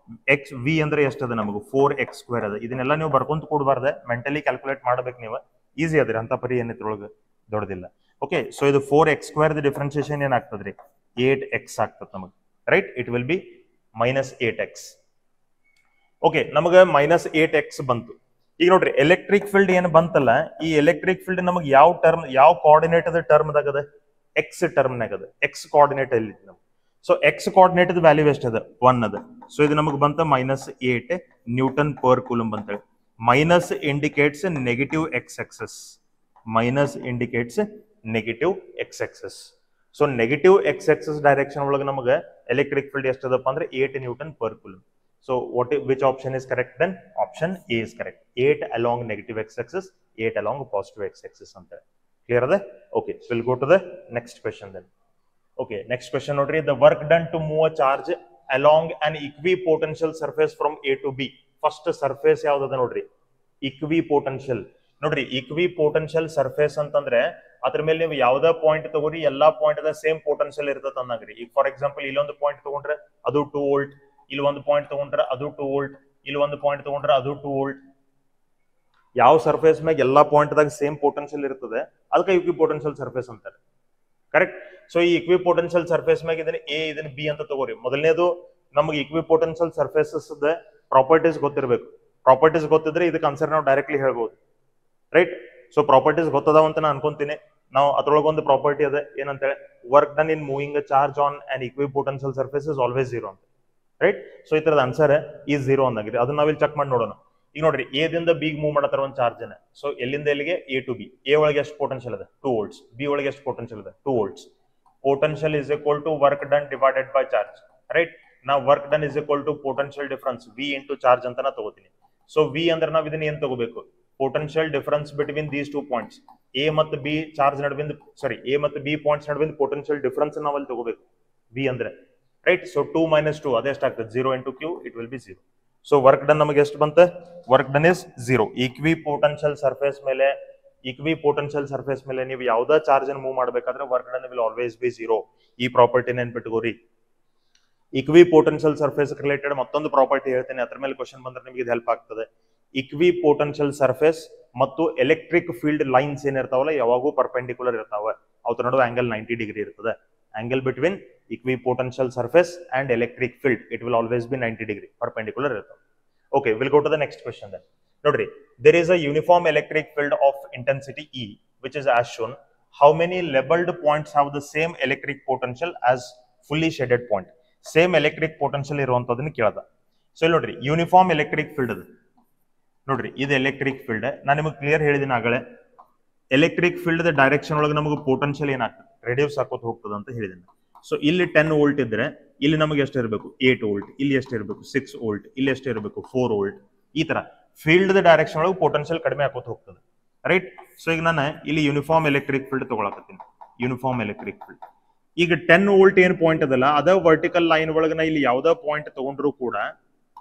x, v ಅಂದ್ರೆ ಎಷ್ಟದ ನಮಗೆ? 4x² ಅದ. ಇದನ್ನೆಲ್ಲ ನೀವು ಬರ್ಕೊಂತ ಕೊಡಬಾರ್ದೆ, mentally calculate ಮಾಡ್ಬೇಕು ನೀವು. ಈಸಿ ಅದ್ರಿ, ಅಂತ ಪರಿ ಏನಿದ್ರೊಳಗೆ ದೊಡ್ಡದಿಲ್ಲ. ಓಕೆ, ಸೊ ಇದು 4x² ಡಿಫರೆನ್ಸಿಯೇಷನ್ ಏನಾಗ್ತದ್ರಿ? 8x ಆಗ್ತದೆ ನಮಗೆ, right? It will B -8x. Okay, ನಮಗೆ -8x ಬಂತು. ಈಗ ನೋಡ್ರಿ, ಎಲೆಕ್ಟ್ರಿಕ್ ಫೀಲ್ಡ್ ಏನು ಬಂತಲ್ಲ, ಈ ಎಲೆಕ್ಟ್ರಿಕ್ ಫೀಲ್ಡ್ ನಮಗೆ ಯಾವ ಕೋಆರ್ಡಿನೇಟ್ ಅದ? ಟರ್ಮ್ ದಾಗ ಎಕ್ಸ್ ಟರ್ಮ್ ನಾಗ ಅದ, ಎಕ್ಸ್ ಕೋಆರ್ಡಿನೇಟ್ ಅಲ್ಲಿ ನಮ್ಗೆ. ಸೊ ಎಕ್ಸ್ ಕೋಆರ್ಡಿನೇಟ್ ವ್ಯಾಲ್ಯೂ ಎಷ್ಟದ 1 ಅದ. ಸೊ ಇದು ನಮಗೆ ಬಂತ -8 ನ್ಯೂಟನ್ ಪರ್ ಕೂಲಂಬ್ ಅಂತೇಳಿ. Minus indicates negative X axis, minus indicates negative X axis. So negative X axis direction ಒಳಗೆ ನಮಗೆ ಎಲೆಕ್ಟ್ರಿಕ್ ಫೀಲ್ಡ್ ಎಷ್ಟದಪ್ಪ ಅಂದ್ರೆ 8 newton per coulomb. So which option is correct then? Option A is correct. 8 along negative x-axis, 8 along positive x-axis. Clear are they? Okay, so we'll go to the next question then. Okay, next question notary. The work done to move a charge along an equipotential surface from A to B. First surface yaudada notary. Equipotential. Notary, equipotential surface antandre ಅದ್ರ ಮೇಲೆ ನೀವು ಯಾವ್ದಾ point ತಗೋರಿ ಎಲ್ಲಾ point ಅದ same potential ಇರ್ತದೆ ಅನ್ನಂಗ್ರಿ. ಈಗ for example ಇಲ್ಲೊಂದು point ತಗೊಂಡ್ರೆ ಅದು 2 ವೋಲ್ಟ್, ಇಲ್ಲಿ ಒಂದು ಪಾಯಿಂಟ್ ತಗೊಂಡ್ರೆ ಅದು 2 ವೋಲ್ಟ್, ಇಲ್ಲಿ ಒಂದು ಪಾಯಿಂಟ್ ತಗೊಂಡ್ರೆ ಅದು 2 ವೋಲ್ಟ್. ಯಾವ ಸರ್ಫೇಸ್ ಮ್ಯಾಗ ಎಲ್ಲಾ ಪಾಯಿಂಟ್ ದಾಗ ಸೇಮ್ ಪೊಟೆನ್ಶಿಯಲ್ ಇರ್ತದೆ ಅದಕ್ಕೆ ಇಕ್ವಿಪೊಟೆನ್ಶಿಯಲ್ ಸರ್ಫೇಸ್ ಅಂತಾರೆ. ಕರೆಕ್ಟ್. ಸೊ ಈ ಇಕ್ವಿಪೊಟೆನ್ಶಿಯಲ್ ಸರ್ಫೇಸ್ ಮ್ಯಾಗ ಇದನ್ನ ಎ ಇದನ್ನ ಬಿ ಅಂತ ತಗೋರಿ. ಮೊದಲನೇದು ನಮಗೆ ಇಕ್ವಿಪೊಟೆನ್ಶಿಯಲ್ ಸರ್ಫೇಸಸ್ ಪ್ರಾಪರ್ಟೀಸ್ ಗೊತ್ತಿರಬೇಕು. ಪ್ರಾಪರ್ಟೀಸ್ ಗೊತ್ತಿದ್ರೆ ಇದಕ್ಕೆ ಆನ್ಸರ್ ನಾವು ಡೈರೆಕ್ಟ್ಲಿ ಹೇಳ್ಬೋದು. ರೈಟ್. ಸೊ ಪ್ರಾಪರ್ಟೀಸ್ ಗೊತ್ತದಾವ ಅಂತ ನಾನು ಅನ್ಕೊಂತೀನಿ. ನಾವು ಅದ್ರೊಳಗೆ ಒಂದು ಪ್ರಾಪರ್ಟಿ ಅದ ಏನಂತೇಳಿ, work done in moving a charge on on equipotential surface is always 0 ಅಂತ. ರೈಟ್. ಸೊ ಈ ತರದ ಆನ್ಸರ್ ಈ 0 ಅಂದಾಗಿದೆ. ಅದನ್ನ ನಾವಿಲ್ಲಿ ಚೆಕ್ ಮಾಡಿ ನೋಡೋಣ. ಈಗ ನೋಡ್ರಿ, ಎ ದಿಂದ ಬಿ ಮೂವ್ ಮಾಡತ್ತಾರ ಒಂದು ಚಾರ್ಜ್ ಅನ್ನ. ಸೊ ಎಲ್ಲಿಂದ ಎಲ್ಲಿಗೆ? A to B. ಎ ಒಳಗೆ ಎಷ್ಟು ಪೊಟೆನ್ಶಿಯಲ್ ಅದ? 2 ವೋಲ್ಟ್ಸ್. ಬಿ ಒಳಗೆ ಎಷ್ಟು ಪೊಟೆನ್ಶಿಯಲ್ ಅದ? 2 volts. Potential is equal to work done divided by charge. Right. ನಾವು work done is equal to potential difference V into charge ಅಂತ ನಾ ತಗೋತೀನಿ. ಸೊ ವಿ ಅಂದ್ರೆ ನಾವು ಇದನ್ನ ಏನ್ ತಗೋಬೇಕು? Potential difference between these 2 points. A ಮತ್ತು ಬಿ ಚಾರ್ಜ್ ನಡುವಿನ ಎ ಮತ್ತು ಬಿ ಪಾಯಿಂಟ್ಸ್ ನಡುವಿನ ಪೊಟೆನ್ಶಿಯಲ್ ಡಿಫರೆನ್ಸ್ ನಾವು ಅಲ್ಲಿ ತಗೋಬೇಕು. ವಿ ಅಂದ್ರೆ ರೈಟ್. ಸೊ 2 - 2 ಅದೇ ಎಷ್ಟಾಗ್ತದೆ? 0 into q, it will be 0. So work done ನಮಗೆ ಎಷ್ಟು ಬಂತ? Work done is 0. ಇಕ್ವಿಪೊಟೆನ್ಶಿಯಲ್ ಸರ್ಫೇಸ್ ಮೇಲೆ ನೀವು ಯಾವ್ದಾ ಚಾರ್ಜ್ ಅನ್ನು ಮೂವ್ ಮಾಡಬೇಕಾದ್ರೆ work done will always B 0. ಈ ಪ್ರಾಪರ್ಟಿ ನೆನ್ಪಿಟ್ಕೋರಿ. ಇಕ್ವಿಪೊಟೆನ್ಶಿಯಲ್ ಸರ್ಫೇಸ್ ರಿಲೇಟೆಡ್ ಮತ್ತೊಂದು ಪ್ರಾಪರ್ಟಿ ಹೇಳ್ತೇನೆ, ಅದ್ರ ಮೇಲೆ ಕ್ವಶನ್ ಬಂದ್ರೆ ನಿಮಗೆ ಇದು ಹೆಲ್ಪ್ ಆಗ್ತದೆ. ಇಕ್ವಿಪೊಟೆನ್ಶಿಯಲ್ ಸರ್ಫೇಸ್ ಮತ್ತು ಎಲೆಕ್ಟ್ರಿಕ್ ಫೀಲ್ಡ್ ಲೈನ್ಸ್ ಏನಿರ್ತಾವಲ್ಲ ಯಾವಾಗೂ ಪರ್ಪೆಂಡಿಕ್ಯುಲರ್ ಇರ್ತಾವ. ಅವ್ರ ನಡುವೆ ಆಂಗಲ್ 90 ಡಿಗ್ರಿ ಇರ್ತದೆ. Angle between equipotential surface and electric field, it will always be 90 degree perpendicular irthav. Okay, we'll go to the next question then. Nodri, there is a uniform electric field of intensity E which is as shown. How many labeled points have the same electric potential as fully shaded point? Same electric potential iruvantadannu kelada. So nodri, uniform electric field adu nodri, idu electric field. ನಾನು ನಿಮಗೆ clear ಹೇಳಿದಿನ ಆಗಲೇ electric field ದ direction ಒಳಗೆ ನಮಗೆ potential ಏನಾಗ್ತದೆ? Reduce ಆಕೋತ ಹೋಗ್ತದೆ ಅಂತ ಹೇಳಿದಿನ. So ಇಲ್ಲಿ 10 ವೋಲ್ಟ್ ಇದ್ರೆ ಇಲ್ಲಿ ನಮಗೆ ಎಷ್ಟು ಇರಬೇಕು? 8 ವೋಲ್ಟ್. ಇಲ್ಲಿ ಎಷ್ಟು ಇರಬೇಕು? 6 ವೋಲ್ಟ್. ಇಲ್ಲಿ ಎಷ್ಟು ಇರಬೇಕು? 4 ವೋಲ್ಟ್. ಈ ತರ ಫೀಲ್ಡ್ ದ ಡೈರೆಕ್ಷನ್ ಒಳಗೆ ಪೊಟೆನ್ಶಿಯಲ್ ಕಡಿಮೆ ಆಕೋತ ಹೋಗ್ತದೆ. ರೈಟ್. ಸೊ ಈಗ ನಾನು ಇಲ್ಲಿ ಯೂನಿಫಾರ್ಮ್ ಎಲೆಕ್ಟ್ರಿಕ್ ಫೀಲ್ಡ್ ತಗೊಳಕತ್ತೀನಿ. Uniform electric field. ಈಗ 10 ವೋಲ್ಟ್ ಏನ್ ಪಾಯಿಂಟ್ ಅದಲ್ಲ ಅದ ವರ್ಟಿಕಲ್ ಲೈನ್ ಒಳಗೆ ನಾ ಇಲ್ಲಿ ಯಾವ್ದೋ ಪಾಯಿಂಟ್ ತಗೊಂಡ್ರು ಕೂಡ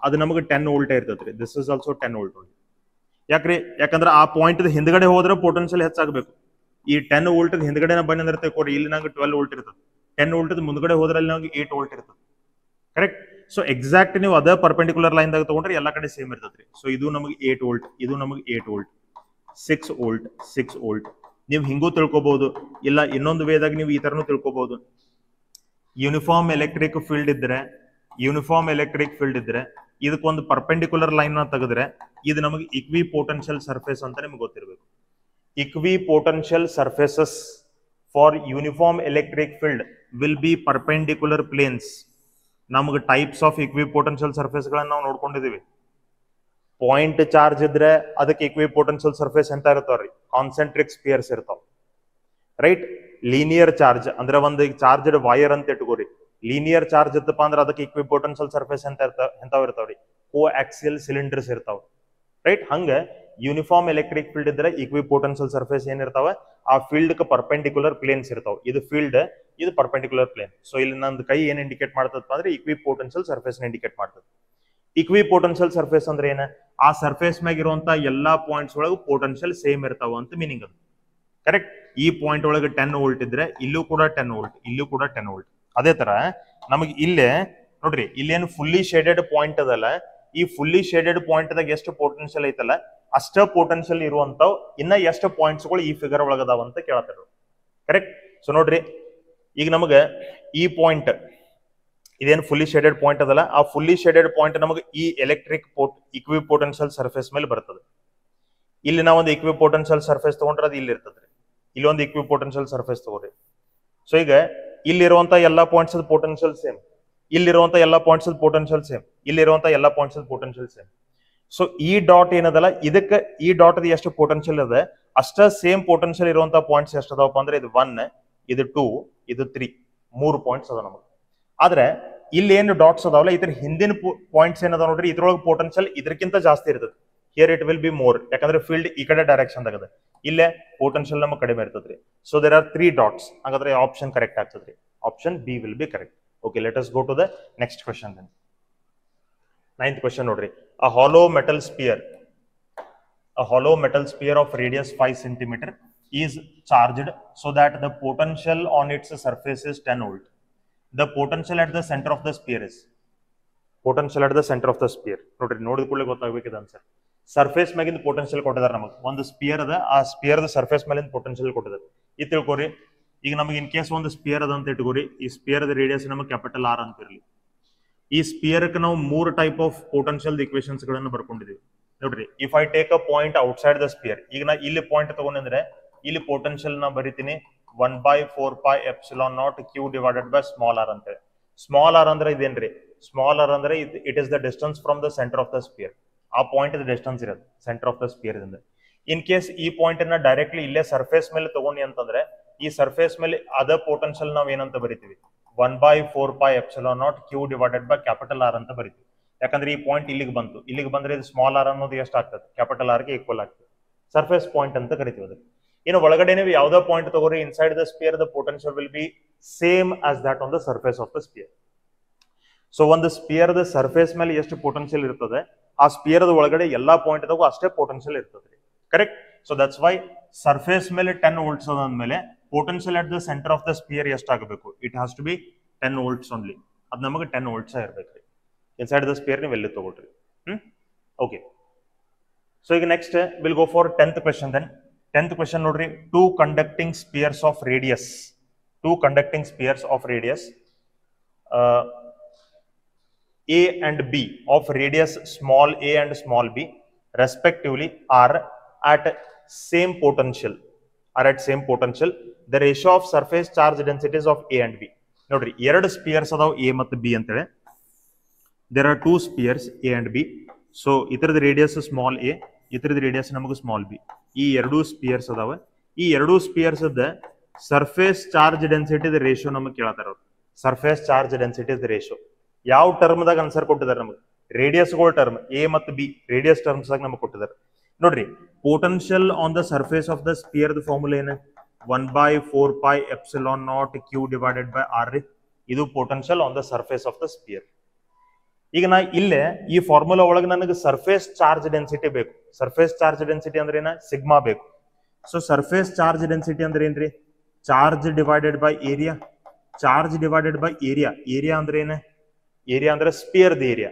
ಅದು ನಮಗೆ 10 ವೋಲ್ಟ್ ಇರ್ತೈತ್ರಿ. This is also 10 volt. ಯಾಕ್ರಿ? ಯಾಕಂದ್ರೆ ಆ ಪಾಯಿಂಟ್ ಹಿಂದ್ಗಡೆ ಹೋದ್ರೆ ಪೊಟೆನ್ಶಿಯಲ್ ಹೆಚ್ಚಾಗಬೇಕು. ಈ 10 ವೋಲ್ಟ್ ಹಿಂದ್ಗಡೆ ಬಂದ್ರೆ ತಿಳ್ಕೊರಿ, ಇಲ್ಲಿ ನಂಗೆ 12 ವೋಲ್ಟ್ ಇರ್ತದೆ. 10 ವೋಲ್ಟ್ ಮುಂದ್ಗಡೆ ಹೋದ್ರಲ್ಲಿ ನಮಗೆ 8 ವೋಲ್ಟ್ ಇರ್ತದೆ. ಕರೆಕ್ಟ್. ಸೊ ಎಕ್ಸಾಕ್ಟ್ ನೀವು ಅದೇ ಪರ್ಪೆಂಡಿಕ್ಯುಲರ್ ಲೈನ್ ದಾಗ ತಗೊಂಡ್ರೆ ಎಲ್ಲಾ ಕಡೆ ಸೇಮ್ ಇರ್ತದ್ರಿ. ಸೊ ಇದು ನಮಗೆ 8 ವೋಲ್ಟ್, ಇದು ನಮಗೆ 8 ವೋಲ್ಟ್, 6 ವೋಲ್ಟ್, 6 ವೋಲ್ಟ್. ನೀವು ಹಿಂಗೂ ತಿಳ್ಕೊಬಹುದು, ಇಲ್ಲ ಇನ್ನೊಂದು ವೇದಾಗ ನೀವು ಈ ತರನು ತಿಳ್ಕೊಬಹುದು. ಯೂನಿಫಾರ್ಮ್ ಎಲೆಕ್ಟ್ರಿಕ್ ಫೀಲ್ಡ್ ಇದ್ರೆ ಇದಕ್ಕೊಂದು ಪರ್ಪೆಂಡಿಕ್ಯುಲರ್ ಲೈನ್ ನ ತೆಗೆದ್ರೆ ಇದು ನಮಗೆ ಇಕ್ವಿಪೊಟೆನ್ಶಿಯಲ್ ಸರ್ಫೇಸ್ ಅಂತ ನಿಮ್ಗೆ ಗೊತ್ತಿರಬೇಕು. Equipotential surfaces for uniform electric field will be perpendicular planes. ನಮಗೆ ಟೈಪ್ಸ್ ಆಫ್ ಇಕ್ವಿಪೊಟೆನ್ಶಿಯಲ್ ಸರ್ಫೇಸ್ ಗಳನ್ನ ನಾವು ನೋಡ್ಕೊಂಡಿದೀವಿ. ಪಾಯಿಂಟ್ ಚಾರ್ಜ್ ಇದ್ರೆ ಅದಕ್ಕೆ ಇಕ್ವಿಪೊಟೆನ್ಶಿಯಲ್ ಸರ್ಫೇಸ್ ಅಂತ ಇರ್ತಾವ್ರಿ, ಕಾನ್ಸೆಂಟ್ರಿಕ್ ಸ್ಪಿಯರ್ಸ್ ಇರ್ತಾವ. ರೈಟ್. ಲೀನಿಯರ್ ಚಾರ್ಜ್ ಅಂದ್ರೆ ಒಂದು ಚಾರ್ಜ್ಡ್ ವೈರ್ ಅಂತ ಇಟ್ಕೋರಿ. ಲೀನಿಯರ್ ಚಾರ್ಜ್ ಇತ್ತಪ್ಪ ಅಂದ್ರೆ ಅದಕ್ಕೆ ಇಕ್ವಿಪೊಟೆನ್ಶಿಯಲ್ ಸರ್ಫೇಸ್ ಅಂತ ಇರ್ತಾವ್ರಿ. ಕೋ ಆಕ್ಸಿಯಲ್ ಸಿಲಿಂಡರ್ಸ್ ಇರ್ತಾವ. ರೈಟ್. ಹಂಗ ಯೂನಿಫಾರ್ಮ್ ಎಲೆಕ್ಟ್ರಿಕ್ ಫೀಲ್ಡ್ ಇದ್ರೆ ಇಕ್ವಿಪೊಟೆನ್ಶಿಯಲ್ ಸರ್ಫೇಸ್ ಏನಿರ್ತಾವ ಆ ಫೀಲ್ಡ್ ಪರ್ಪೆಂಡಿಕ್ಯುಲರ್ ಪ್ಲೇನ್ಸ್ ಇರ್ತಾವ. ಇದು ಫೀಲ್ಡ್, ಇದು ಪರ್ಪೆಂಡಿಕ್ಯುಲರ್ ಪ್ಲೇನ್. ಸೊ ಇಲ್ಲಿ ನಂದು ಕೈ ಏನ್ ಇಂಡಿಕೇಟ್ ಮಾಡ್ತದಪ್ಪ ಅಂದ್ರೆ ಇಕ್ವಿಪೊಟೆನ್ಶಿಯಲ್ ಸರ್ಫೇಸ್ ಇಂಡಿಕೇಟ್ ಮಾಡ್ತದೆ. ಇಕ್ವಿಪೊಟೆನ್ಶಿಯಲ್ ಸರ್ಫೇಸ್ ಅಂದ್ರೆ ಏನ? ಆ ಸರ್ಫೇಸ್ ಮ್ಯಾಗ ಇರುವಂತ ಎಲ್ಲಾ ಪಾಯಿಂಟ್ಸ್ ಒಳಗೆ ಪೊಟೆನ್ಶಿಯಲ್ ಸೇಮ್ ಇರ್ತಾವ ಅಂತ ಮೀನಿಂಗ್ ಅದು. ಕರೆಕ್ಟ್. ಈ ಪಾಯಿಂಟ್ ಒಳಗೆ 10 ವೋಲ್ಟ್ ಇದ್ರೆ ಇಲ್ಲೂ ಕೂಡ 10 ವೋಲ್ಟ್, ಇಲ್ಲೂ ಕೂಡ 10 ವೋಲ್ಟ್. ಅದೇ ತರ ನಮಗೆ ಇಲ್ಲೇ ನೋಡ್ರಿ, ಇಲ್ಲೇನು ಫುಲ್ಲಿ ಶೇಡೆಡ್ ಪಾಯಿಂಟ್ ಅದಲ್ಲ, ಈ ಫುಲ್ಲಿ ಶೇಡೆಡ್ ಪಾಯಿಂಟ್ ದಾಗ ಎಷ್ಟು ಪೊಟೆನ್ಶಿಯಲ್ ಐತಲ್ಲ ಅಷ್ಟ ಪೊಟೆನ್ಶಿಯಲ್ ಇರುವಂತವ್ ಇನ್ನ ಎಷ್ಟು ಪಾಯಿಂಟ್ಸ್ ಗಳು ಈ ಫಿಗರ್ ಒಳಗದಾವ ಅಂತ ಕೇಳ್ತಾರ. ಕರೆಕ್ಟ್. ಸೊ ನೋಡ್ರಿ, ಈಗ ನಮಗೆ ಈ ಪಾಯಿಂಟ್ ಇದೇನು ಫುಲ್ಲಿ ಶೇಡೆಡ್ ಪಾಯಿಂಟ್ ಅದಲ್ಲ, ಆ ಫುಲ್ಲಿ ಶೇಡೆಡ್ ಪಾಯಿಂಟ್ ನಮಗೆ ಈ ಎಲೆಕ್ಟ್ರಿಕ್ ಇಕ್ವಿಪೊಟೆನ್ಶಿಯಲ್ ಸರ್ಫೇಸ್ ಮೇಲೆ ಬರ್ತದೆ. ಇಲ್ಲಿ ನಾವೊಂದು ಇಕ್ವಿಪೊಟೆನ್ಶಿಯಲ್ ಸರ್ಫೇಸ್ ತಗೊಂಡ್ರೆ ಅದು ಇಲ್ಲಿ ಇರ್ತದ್ರಿ. ಇಲ್ಲಿ ಒಂದು ಇಕ್ವಿಪೊಟೆನ್ಶಿಯಲ್ ಸರ್ಫೇಸ್ ತಗೋರಿ. ಸೊ ಈಗ ಇಲ್ಲಿರುವಂತ ಎಲ್ಲಾ ಪಾಯಿಂಟ್ಸ್ ಪೊಟೆನ್ಶಿಯಲ್ ಸೇಮ್, ಇಲ್ಲಿರುವಂತ ಎಲ್ಲಾ ಪಾಯಿಂಟ್ಸ್ ಪೊಟೆನ್ಶಿಯಲ್ ಸೇಮ್, ಇಲ್ಲಿರುವಂತ ಎಲ್ಲಾ ಪಾಯಿಂಟ್ಸ್ ಪೊಟೆನ್ಶಿಯಲ್ ಸೇಮ್. ಸೊ ಈ ಡಾಟ್ ಏನದಲ್ಲ ಇದಕ್ಕೆ ಈ ಡಾಟ್ ಎಷ್ಟು ಪೊಟೆನ್ಶಿಯಲ್ ಇದೆ ಅಷ್ಟ ಸೇಮ್ ಪೊಟೆನ್ಶಿಯಲ್ ಇರುವಂತ ಪಾಯಿಂಟ್ಸ್ ಎಷ್ಟು ಅದಾವಪ್ಪ ಅಂದ್ರೆ ಇದು 1, ಇದು 2, ಇದು 3, 3 ಪಾಯಿಂಟ್ಸ್ ಅದಾವ ನಮಗೆ. ಆದ್ರೆ ಇಲ್ಲಿ ಏನು ಡಾಟ್ಸ್ ಅದಾವಲ್ಲ ಇದ್ರ ಹಿಂದಿನ ಪಾಯಿಂಟ್ಸ್ ಏನದಾವ ನೋಡ್ರಿ, ಇದ್ರೊಳಗೆ ಪೊಟೆನ್ಶಿಯಲ್ ಇದಕ್ಕಿಂತ ಜಾಸ್ತಿ ಇರ್ತದೆ. Here it will be more, ಯಾಕಂದ್ರೆ ಫೀಲ್ಡ್ ಈ ಕಡೆ ಡೈರೆಕ್ಷನ್ ದಾಗದ, ಇಲ್ಲೇ ಪೊಟೆನ್ಶಿಯಲ್ ನಮಗೆ ಕಡಿಮೆ ಇರ್ತದ್ರಿ. So there are 3 dots. ಹಾಗಾದ್ರೆ ಆಪ್ಷನ್ ಕರೆಕ್ಟ್ ಆಗ್ತದ್ರಿ. Option B will be correct. Okay, let us go to the next question then. 9th question nodri. A hollow metal sphere of radius 5 cm is charged so that the potential on its surface is 10 volt. The potential at the center of the sphere is nodri nodidkule gottagbekidu answer. Surface megind potential kottidare namaga ಒಂದು spear ಅದ, ಆ spear the surface ಮೇಲಿಂದ potential ಕೊಟ್ಟಿದ್ದಾರೆ. ಇದು ತಿಳ್ಕೊರಿ. ಈಗ ನಮಗೆ in case ಒಂದು spear ಅದ ಅಂತ ಇಟ್ಕೋರಿ, ಈ ಸ್ಪಿಯರ್ ದ ರೇಡಿಯಸ್ ನಮಗೆ ಕ್ಯಾಪಿಟಲ್ ಆರ್ ಅಂತ ಇರಲಿ. ಈ ಸ್ಪಿಯರ್ ಗೆ ನಾವು 3 ಟೈಪ್ ಆಫ್ ಪೊಟೆನ್ಶಿಯಲ್ ಇಕ್ವೇಶನ್ಸ್ ಗಳನ್ನು ಬರ್ಕೊಂಡಿದೀವಿ ನೋಡ್ರಿ. If I take a point outside the spear, ಈಗ ನಾ ಇಲ್ಲಿ ಪಾಯಿಂಟ್ ತಗೊಂಡ್ರೆ ಇಲ್ಲಿ ಪೊಟೆನ್ಶಿಯಲ್ ನ ಬರಿತೀನಿ 1/4πε0 q divided by small R ಅಂತ ಹೇಳಿ. ಸ್ಮಾಲ್ ಆರ್ ಅಂದ್ರೆ ಇದೇನ್ರಿ, ಸ್ಮಾಲ್ ಆರ್ ಅಂದ್ರೆ it is the distance from the centre of the sphere. ಆ ಪಾಯಿಂಟ್ ಡಿಸ್ಟೆನ್ಸ್ ಇರೋದು ಸೆಂಟರ್ ಆಫ್ ದ ಸ್ಪಿಯರ್ ಇಂದ. ಇನ್ ಕೇಸ್ ಈ ಪಾಯಿಂಟ್ ಅನ್ನ ಡೈರೆಕ್ಟ್ಲಿ ಇಲ್ಲೇ ಸರ್ಫೇಸ್ ಮೇಲೆ ತಗೊಂಡಿ ಅಂತಂದ್ರೆ ಈ ಸರ್ಫೇಸ್ ಮೇಲೆ ಅದ ಪೊಟೆನ್ಶಿಯಲ್ ನಾವ್ ಏನಂತ ಬರಿತೀವಿ, 1/4πε0 q divided by capital R ಅಂತ ಬರಿತೀವಿ. ಯಾಕಂದ್ರೆ ಈ ಪಾಯಿಂಟ್ ಇಲ್ಲಿಗೆ ಬಂತು, ಇಲ್ಲಿಗೆ ಬಂದ್ರೆ ಇದು ಸ್ಮಾಲ್ ಆರ್ ಅನ್ನೋದು ಎಷ್ಟು ಆಗ್ತದೆ, ಕ್ಯಾಪಿಟಲ್ ಆರ್ ಗೆ ಈಕ್ವಲ್ ಆಗ್ತದೆ. ಸರ್ಫೇಸ್ ಪಾಯಿಂಟ್ ಅಂತ ಕರಿತೀವಿ ಅದಕ್ಕೆ. ಇನ್ನು ಒಳಗಡೆ ನೀವು ಯಾವ್ದೋ ಪಾಯಿಂಟ್ ತಗೋರಿ, inside the sphere the potential will be same as that on the surface of the sphere. So ಒಂದು ಸ್ಪಿಯರ್ ದ ಸರ್ಫೇಸ್ ಮೇಲೆ ಎಷ್ಟು ಪೊಟೆನ್ಶಿಯಲ್ ಇರ್ತದೆ, ಆ ಸ್ಪಿಯರ್ ದ ಒಳಗಡೆ ಎಲ್ಲಾ ಪಾಯಿಂಟ್ ದಾಗೂ ಅಷ್ಟೇ ಪೊಟೆನ್ಶಿಯಲ್ ಇರ್ತದೆ. Correct. So that's why surface ಮೇಲೆ 10 ವೋಲ್ಟ್ಸ್ ಅದಾದ್ಮೇಲೆ potential at the centre of the sphere ಎಷ್ಟಾಗಬೇಕು, it has to be 10 volts only. ಅದು ನಮಗೆ 10 ವೋಲ್ಟ್ಸ್ ಇರ್ಬೇಕ್ರಿ. ಇನ್ಸೈಡ್ ದ ಸ್ಪಿಯರ್ ನೀವು ಎಲ್ಲಿ ತಗೊಳ್ರಿ. ಓಕೆ. ಸೊ ಈಗ next will go for 10th question then. 10th question ನೋಡ್ರಿ. Two conducting spheres of radius A and B of radius small a and small b respectively are at same potential. The ratio of surface charge densities of A and B. ನೋಡ್ರಿ, ಎರಡು spheres ಅದಾವ A ಮತ್ತು B ಅಂತೇಳಿ. There are two spheres A and B. So ಇದರದ radius small a, ಇದರದ radius ನಮಗೆ small b. ಈ ಎರಡು ಸ್ಪಿಯರ್ಸ್ ಅದಾವ. ಈ ಎರಡು ಸ್ಪಿಯರ್ಸ್ ದ ಸರ್ಫೇಸ್ ಚಾರ್ಜ್ ಡೆನ್ಸಿಟಿ ರೇಷಿಯೋ ನಮಗೆ ಕೇಳತಾರ. ಸರ್ಫೇಸ್ ಚಾರ್ಜ್ ಡೆನ್ಸಿಟಿ ರೇಷಿಯೋ ಯಾವ ಟರ್ಮ್ ದಾಗ ಆನ್ಸರ್ ಕೊಟ್ಟಿದ್ದಾರೆ ನಮಗೆ, ರೇಡಿಯಸ್ ಗಳ ಟರ್ಮ್ ಎ ಮತ್ತು ಬಿ ರೇಡಿಯಸ್ ಟರ್ಮ್ಸ್ ದಾಗ ನಮಗೆ ಕೊಟ್ಟಿದ್ದಾರೆ. ನೋಡ್ರಿ, potential on the surface of the sphere the formula ಏನು, 1/4πε0 q ಡಿವೈಡೆಡ್ ಬೈ ಆರ್ ರೀ. ಇದು potential on the surface of the spear. ಈಗ ನಾ ಇಲ್ಲೇ ಈ ಫಾರ್ಮುಲಾ ಒಳಗೆ ನನಗೆ ಸರ್ಫೇಸ್ ಚಾರ್ಜ್ ಡೆನ್ಸಿಟಿ ಬೇಕು. ಸರ್ಫೇಸ್ ಚಾರ್ಜ್ ಡೆನ್ಸಿಟಿ ಅಂದ್ರೆ ಏನ, ಸಿಗ್ಮಾ ಬೇಕು. ಸೊ ಸರ್ಫೇಸ್ ಚಾರ್ಜ್ ಡೆನ್ಸಿಟಿ ಅಂದ್ರೆ ಏನ್ರಿ, charge divided by area. Charge divided by area. Area ಅಂದ್ರೆ ಏನ, ಏರಿಯಾ ಅಂದ್ರೆ ಸ್ಪಿಯರ್ ದ ಏರಿಯಾ.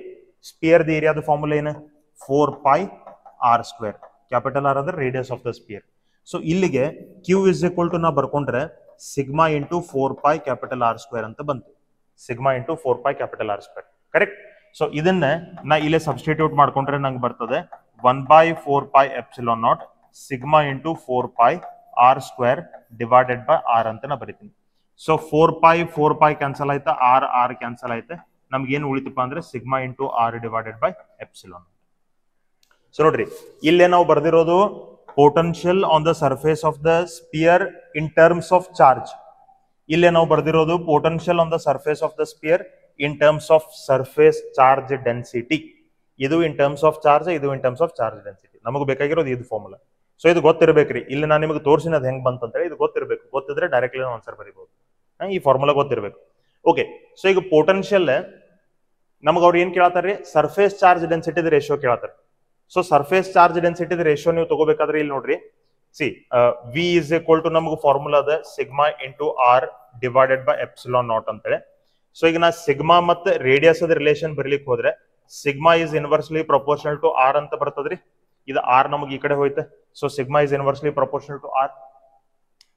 ಸ್ಪಿಯರ್ ದ ಏರಿಯಾದ ಫಾರ್ಮುಲಾ ಏನು, 4πr². ಕ್ಯಾಪಿಟಲ್ ಆರ್ ಅಂದ್ರೆ radius of the sphere. So ಇಲ್ಲಿಗೆ q ಇಸ್ ಈಕ್ವಲ್ ಟು ನಾ ಬರ್ಕೊಂಡ್ರೆ ಸಿಗ್ಮಾ ಇಂಟು 4πR² ಅಂತ ಬಂತು. Sigma into 4πR². Correct. So ಇದನ್ನ ನಾ ಇಲ್ಲೇ ಸಬ್ಸ್ಟಿಟ್ಯೂಟ್ ಮಾಡ್ಕೊಂಡ್ರೆ ನಂಗೆ ಬರ್ತದೆ 1/4πε0 sigma into 4πR² divided by R ಅಂತ ನಾ ಬರಿತೀನಿ. ಸೊ 4π ಕ್ಯಾನ್ಸಲ್ ಆಯ್ತಾ, ಆರ್ ಕ್ಯಾನ್ಸಲ್ ಆಯ್ತಾ, ನಮ್ಗೆ ಏನು ಉಳಿತಪ್ಪ ಅಂದ್ರೆ sigma into R divided by epsilon. So ನೋಡ್ರಿ, ಇಲ್ಲೇ ನಾವು ಬರ್ದಿರೋದು potential on the surface of the sphere in terms of charge. ಇಲ್ಲೇ ನಾವು ಬರ್ದಿರೋದು potential on the surface of the sphere in terms of surface charge density. ಇದು in terms of charge, ಇದು in terms of charge density. ನಮಗೆ ಬೇಕಾಗಿರೋದು ಇದು formula. So ಇದು ಗೊತ್ತಿರ್ಬೇಕ್ರಿ. ಇಲ್ಲಿ ನಾನು ನಿಮಗೆ ತೋರಿಸಿನದು ಹೆಂಗ್ ಬಂತಂತೇಳಿ ಇದು ಗೊತ್ತಿರ್ಬೇಕು. ಗೊತ್ತಿದ್ರೆ ಡೈರೆಕ್ಟ್ಲಿ ಆನ್ಸರ್ ಬರೀಬಹುದು. ಈ ಫಾರ್ಮುಲಾ ಗೊತ್ತಿರ್ಬೇಕು. ಓಕೆ. ಸೊ ಈಗ ಪೊಟೆನ್ಶಿಯಲ್ ನಮಗೆ ಅವ್ರು ಏನ್ ಕೇಳತ್ತಾರ್ರಿ, ಸರ್ಫೇಸ್ ಚಾರ್ಜ್ ಡೆನ್ಸಿಟಿ ರೇಷಿಯೋ ಕೇಳತ್ತಾರ. So surface charge density ratio ನೀವು ತಗೋಬೇಕಾದ್ರೆ ಇಲ್ಲಿ ನೋಡ್ರಿ, see V is equal to ನಮಗೆ ಫಾರ್ಮುಲಾ ಅದ sigma into R divided by epsilon naught ಅಂತೇಳಿ. ಸೊ ಈಗ ನಾ ಸಿಗ್ಮಾ ಮತ್ತು ರೇಡಿಯಸ್ ಅದ ರಿಲೇಷನ್ ಬರ್ಲಿಕ್ಕೆ ಹೋದ್ರೆ sigma is inversely proportional to R ಅಂತ ಬರ್ತದ್ರಿ. ಇದು ಆರ್ ನಮಗೆ ಈ ಕಡೆ ಹೋಯ್ತೆ. So sigma is inversely proportional to R.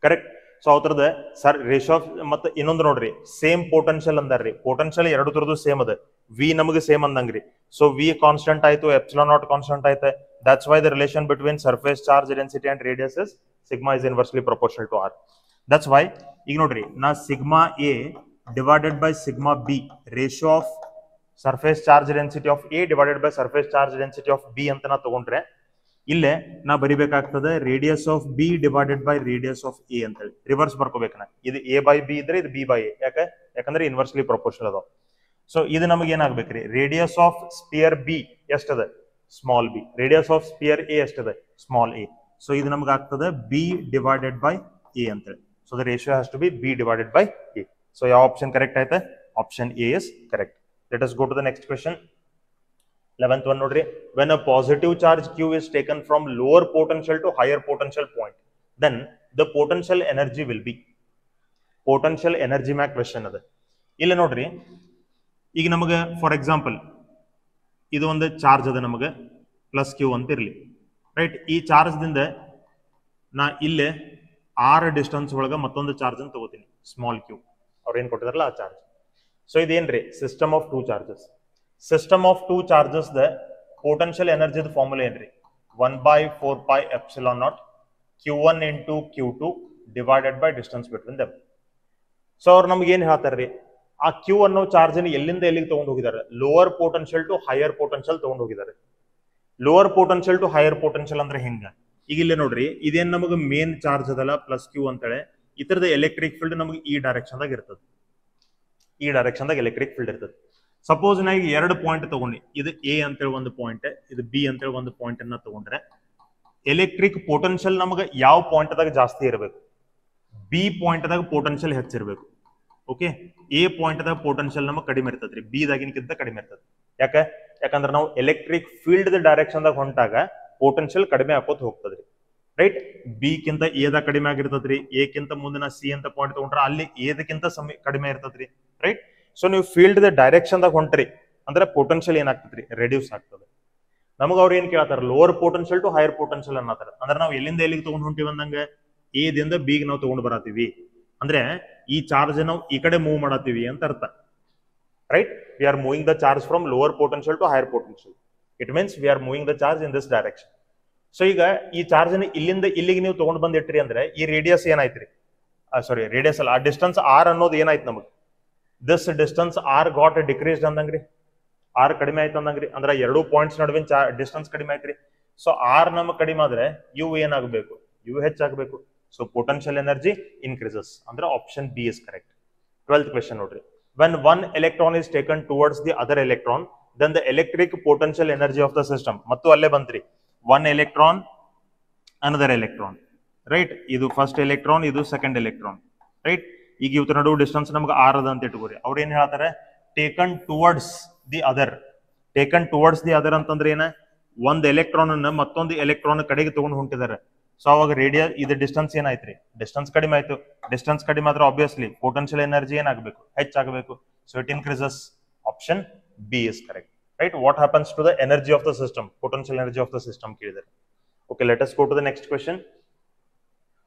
Correct. So ಅವ್ರದ ಸರ್ ರೇಷಿಯೋ ಮತ್ತೆ ಇನ್ನೊಂದು ನೋಡ್ರಿ, ಸೇಮ್ ಪೊಟೆನ್ಶಿಯಲ್ ಅಂದಾರ್ರಿ. ಪೊಟೆನ್ಶಿಯಲ್ ಎರಡು ತರದ್ದು ಸೇಮ್ ಅದ. ವಿ ನಮಗೆ ಸೇಮ್ ಅಂದಂಗ್ರಿ. ಸೊ ವಿ ಕಾನ್ಸ್ಟೆಂಟ್ ಆಯ್ತು, ಎಪ್ಸಿಲಾನ್ ನಾಟ್ ಕಾನ್ಸ್ಟೆಂಟ್ ಆಯ್ತು. That's why the relation between surface charge density and radius is sigma is inversely proportional to R. That's why ಈಗ ನೋಡ್ರಿ ನಾ sigma A divided by sigma B ratio of surface charge density of A divided by surface charge density of B ಅಂತ ನಾ ತಗೊಂಡ್ರೆ ಇಲ್ಲೇ ನಾ ಬರಿಬೇಕಾಗ್ತದೆ radius of B divided by radius of A ಅಂತ ಹೇಳಿ ರಿವರ್ಸ್ ಬರ್ಕೋಬೇಕು ನಾ ಇದು ಎ ಬೈ ಬಿ ಇದ್ರೆ ಇದು ಬಿ ಬೈ ಎ ಯಾಕಂದ್ರೆ ಇನ್ವರ್ಸ್ಲಿ ಪ್ರಪೋರ್ಷನಲ್ ಅದಾವ ಸೊ ಇದು ನಮಗೆ ಏನಾಗ್ಬೇಕ್ರಿ ರೇಡಿಯಸ್ ಆಫ್ ಸ್ಪಿಯರ್ ಬಿ ಎಷ್ಟದ small B radius of sphere A ಎಷ್ಟದ ಸ್ಮಾಲ್ ಎ ಸೊ ಇದು ನಮ್ಗೆ ಆಗ್ತದೆ ಬಿ ಡಿವೈಡೆಡ್ ಬೈ ಎ ಅಂತ ಹೇಳಿ so the ratio has to be B divided by A so ಯಾವ ಆಪ್ಷನ್ ಕರೆಕ್ಟ್ ಆಯ್ತಾ option A is correct let us go to the next question 11th one nodri when a positive charge q is taken from lower potential to higher potential point then the potential energy will be potential energy ಮ್ಯಾಗ question ಅದ ಇಲ್ಲ ನೋಡ್ರಿ ಈಗ ನಮಗೆ for example ಇದು ಒಂದು charge ಅದ ನಮಗೆ ಪ್ಲಸ್ ಕ್ಯೂ ಅಂತ ಇರಲಿ ರೈಟ್ ಈ ಚಾರ್ಜ್ ದಿಂದ ನಾ ಇಲ್ಲೇ ಆರ್ ಡಿಸ್ಟೆನ್ಸ್ ಒಳಗೆ ಮತ್ತೊಂದು ಚಾರ್ಜ್ ಅನ್ನು ತಗೋತೀನಿ ಸ್ಮಾಲ್ ಕ್ಯೂ ಅವ್ರು ಏನ್ ಕೊಟ್ಟಿದಾರಲ್ಲ ಆ ಚಾರ್ಜ್ ಸೊ ಇದೇನ್ರಿ system of two charges system of two charges the potential energy formula ಏನ್ರಿ 1/4πε0 q1 into q2 divided by distance between them so ಅವ್ರು ನಮ್ಗೆ ಏನ್ ಹೇಳ್ತಾರ್ರಿ ಆ ಕ್ಯೂ ಅನ್ನೋ ಚಾರ್ಜ್ ಎಲ್ಲಿಂದ ಎಲ್ಲಿಗೆ ತಗೊಂಡು ಹೋಗಿದ್ದಾರೆ lower potential to higher potential ತಗೊಂಡು ಹೋಗಿದ್ದಾರೆ lower potential to higher potential ಅಂದ್ರೆ ಹೆಂಗ ಈಗ ಇಲ್ಲೇ ನೋಡ್ರಿ ಇದೇನ್ ನಮಗೆ ಮೇನ್ ಚಾರ್ಜ್ ಅದಲ್ಲ ಪ್ಲಸ್ ಕ್ಯೂ ಅಂತೇಳಿ ಇತರದ ಎಲೆಕ್ಟ್ರಿಕ್ ಫೀಲ್ಡ್ ನಮಗೆ ಈ ಡೈರೆಕ್ಷನ್ ದಾಗ ಇರ್ತದೆ ಈ ಡೈರೆಕ್ಷನ್ ದಾಗ ಎಲೆಕ್ಟ್ರಿಕ್ ಫೀಲ್ಡ್ ಇರ್ತದೆ ಸಪೋಸ್ ನಾ ಈಗ ಎರಡು ಪಾಯಿಂಟ್ ತಗೊಂಡಿ ಇದು ಎ ಅಂತೇಳಿ ಒಂದು ಪಾಯಿಂಟ್ ಇದು ಬಿ ಅಂತೇಳಿ ಒಂದು ಪಾಯಿಂಟ್ ಅನ್ನ ತಗೊಂಡ್ರೆ ಎಲೆಕ್ಟ್ರಿಕ್ ಪೊಟೆನ್ಷಿಯಲ್ ನಮಗೆ ಯಾವ ಪಾಯಿಂಟ್ ದಾಗ ಜಾಸ್ತಿ ಇರಬೇಕು ಬಿ ಪಾಯಿಂಟ್ ದಾಗ ಪೊಟೆನ್ಷಿಯಲ್ ಹೆಚ್ಚಿರ್ಬೇಕು ಓಕೆ ಎ ಪಾಯಿಂಟ್ ದಾಗ ಪೊಟೆನ್ಷಿಯಲ್ ನಮಗೆ ಕಡಿಮೆ ಇರ್ತದ್ರಿ ಬಿ ದಾಗಿನಕ್ಕಿಂತ ಕಡಿಮೆ ಇರ್ತದೆ ಯಾಕಂದ್ರೆ ನಾವು ಎಲೆಕ್ಟ್ರಿಕ್ ಫೀಲ್ಡ್ ಡೈರೆಕ್ಷನ್ ದಾಗ ಹೊಂಟಾಗ ಪೊಟೆನ್ಷಿಯಲ್ ಕಡಿಮೆ ಹಾಕೋತ ಹೋಗ್ತದ್ರಿ ರೈಟ್ ಬಿ ಕಿಂತ ಎದ ಕಡಿಮೆ ಆಗಿರ್ತದ್ರಿ ಎ ಕಿಂತ ಮುಂದಿನ ಸಿ ಅಂತ ಪಾಯಿಂಟ್ ತಗೊಂಡ್ರೆ ಅಲ್ಲಿ ಎದಕ್ಕಿಂತ ಕಡಿಮೆ ಇರ್ತದ್ರಿ ರೈಟ್ ಸೊ ನೀವು ಫೀಲ್ಡ್ ಡೈರೆಕ್ಷನ್ ದಾಗ ಹೊಂಟ್ರಿ ಅಂದ್ರೆ ಪೊಟೆನ್ಷಿಯಲ್ ಏನಾಗ್ತದ್ರಿ ರೆಡ್ಯೂಸ್ ಆಗ್ತದೆ ನಮಗ ಅವ್ರು ಏನ್ ಕೇಳ್ತಾರ lower potential to higher potential ಅನ್ನತಾರ ಅಂದ್ರೆ ನಾವು ಎಲ್ಲಿಂದ ಎಲ್ಲಿಗೆ ತಗೊಂಡ್ ಹೊಂಟಿವಿ ಅಂದಂಗ ಎದಿಂದ ಬಿಗ್ ನಾವು ತಗೊಂಡ್ ಬರತ್ತೀವಿ ಅಂದ್ರೆ ಈ ಚಾರ್ಜ್ ನಾವು ಈ ಕಡೆ ಮೂವ್ ಮಾಡತ್ತೀವಿ ಅಂತ ಅರ್ಥ right we are moving the charge from lower potential to higher potential it means we are moving the charge in this direction so ಈಗ ಈ ಚಾರ್ಜ್ ಇಲ್ಲಿಂದ ಇಲ್ಲಿಗೆ ನೀವು ತಗೊಂಡ್ ಬಂದಿಟ್ರಿ ಅಂದ್ರೆ ಈ ರೇಡಿಯಸ್ ಏನಾಯ್ತ್ರಿ ಸಾರಿ ರೇಡಿಯಸ್ ಅಲ್ಲ ಆ ಡಿಸ್ಟೆನ್ಸ್ ಆರ್ ಅನ್ನೋದು ಏನಾಯ್ತು ನಮಗೆ this distance R got decreased ಅಂದಂಗ್ರಿ ಆರ್ ಕಡಿಮೆ ಆಯ್ತು ಅಂದಂಗ್ರಿ ಅಂದ್ರೆ ಎರಡು ಪಾಯಿಂಟ್ಸ್ ನಡುವಿನ ಡಿಸ್ಟೆನ್ಸ್ ಕಡಿಮೆ ಆಯ್ತ್ರಿ ಸೊ ಆರ್ ನಮಗೆ ಕಡಿಮೆ ಆದ್ರೆ ಯು ಏನಾಗಬೇಕು ಯು ಹೆಚ್ಚಾಗಬೇಕು ಸೊ ಪೊಟೆನ್ಷಿಯಲ್ ಎನರ್ಜಿ ಇನ್ಕ್ರೀಸಸ್ ಅಂದ್ರೆ option B is correct 12th question ನೋಡ್ರಿ when one electron is taken towards the other electron then the electric potential energy of the system ಮತ್ತು ಅಲ್ಲೇ ಬಂತ್ರಿ one electron another electron right ಇದು first electron ಇದು second electron right ಈಗ ಇವತ್ತು ನಡುವೆ distance ನಮ್ಗೆ R ಅದ ಅಂತ ಇಟ್ಕೋರಿ ಅವ್ರು ಏನ್ ಹೇಳ್ತಾರೆ ಟೇಕನ್ ಟುವರ್ಡ್ಸ್ ದಿ ಅದರ್ ಅಂತಂದ್ರೆ ಏನ ಒಂದ್ ಎಲೆಕ್ಟ್ರಾನ್ ಅನ್ನ ಮತ್ತೊಂದು ಎಲೆಕ್ಟ್ರಾನ್ ಕಡೆಗೆ ತಗೊಂಡು ಹೊಂಟಿದ್ದಾರೆ ಸೊ ಅವಾಗ ರೇಡಿಯಸ್ ಇದು ಡಿಸ್ಟೆನ್ಸ್ ಏನಾಯ್ತ್ರಿ ಡಿಸ್ಟೆನ್ಸ್ ಕಡಿಮೆ ಆಯ್ತು ಡಿಸ್ಟೆನ್ಸ್ ಕಡಿಮೆ ಆದ್ರೆ ಆಬ್ವಿಯಸ್ಲಿ ಪೊಟೆನ್ಷಿಯಲ್ ಎನರ್ಜಿ ಏನಾಗಬೇಕು ಹೆಚ್ಚಾಗಬೇಕು so it increases option B is correct right what happens to the energy of the system potential energy of the system ಕೇಳಿದ್ದಾರೆ okay let us go to the next question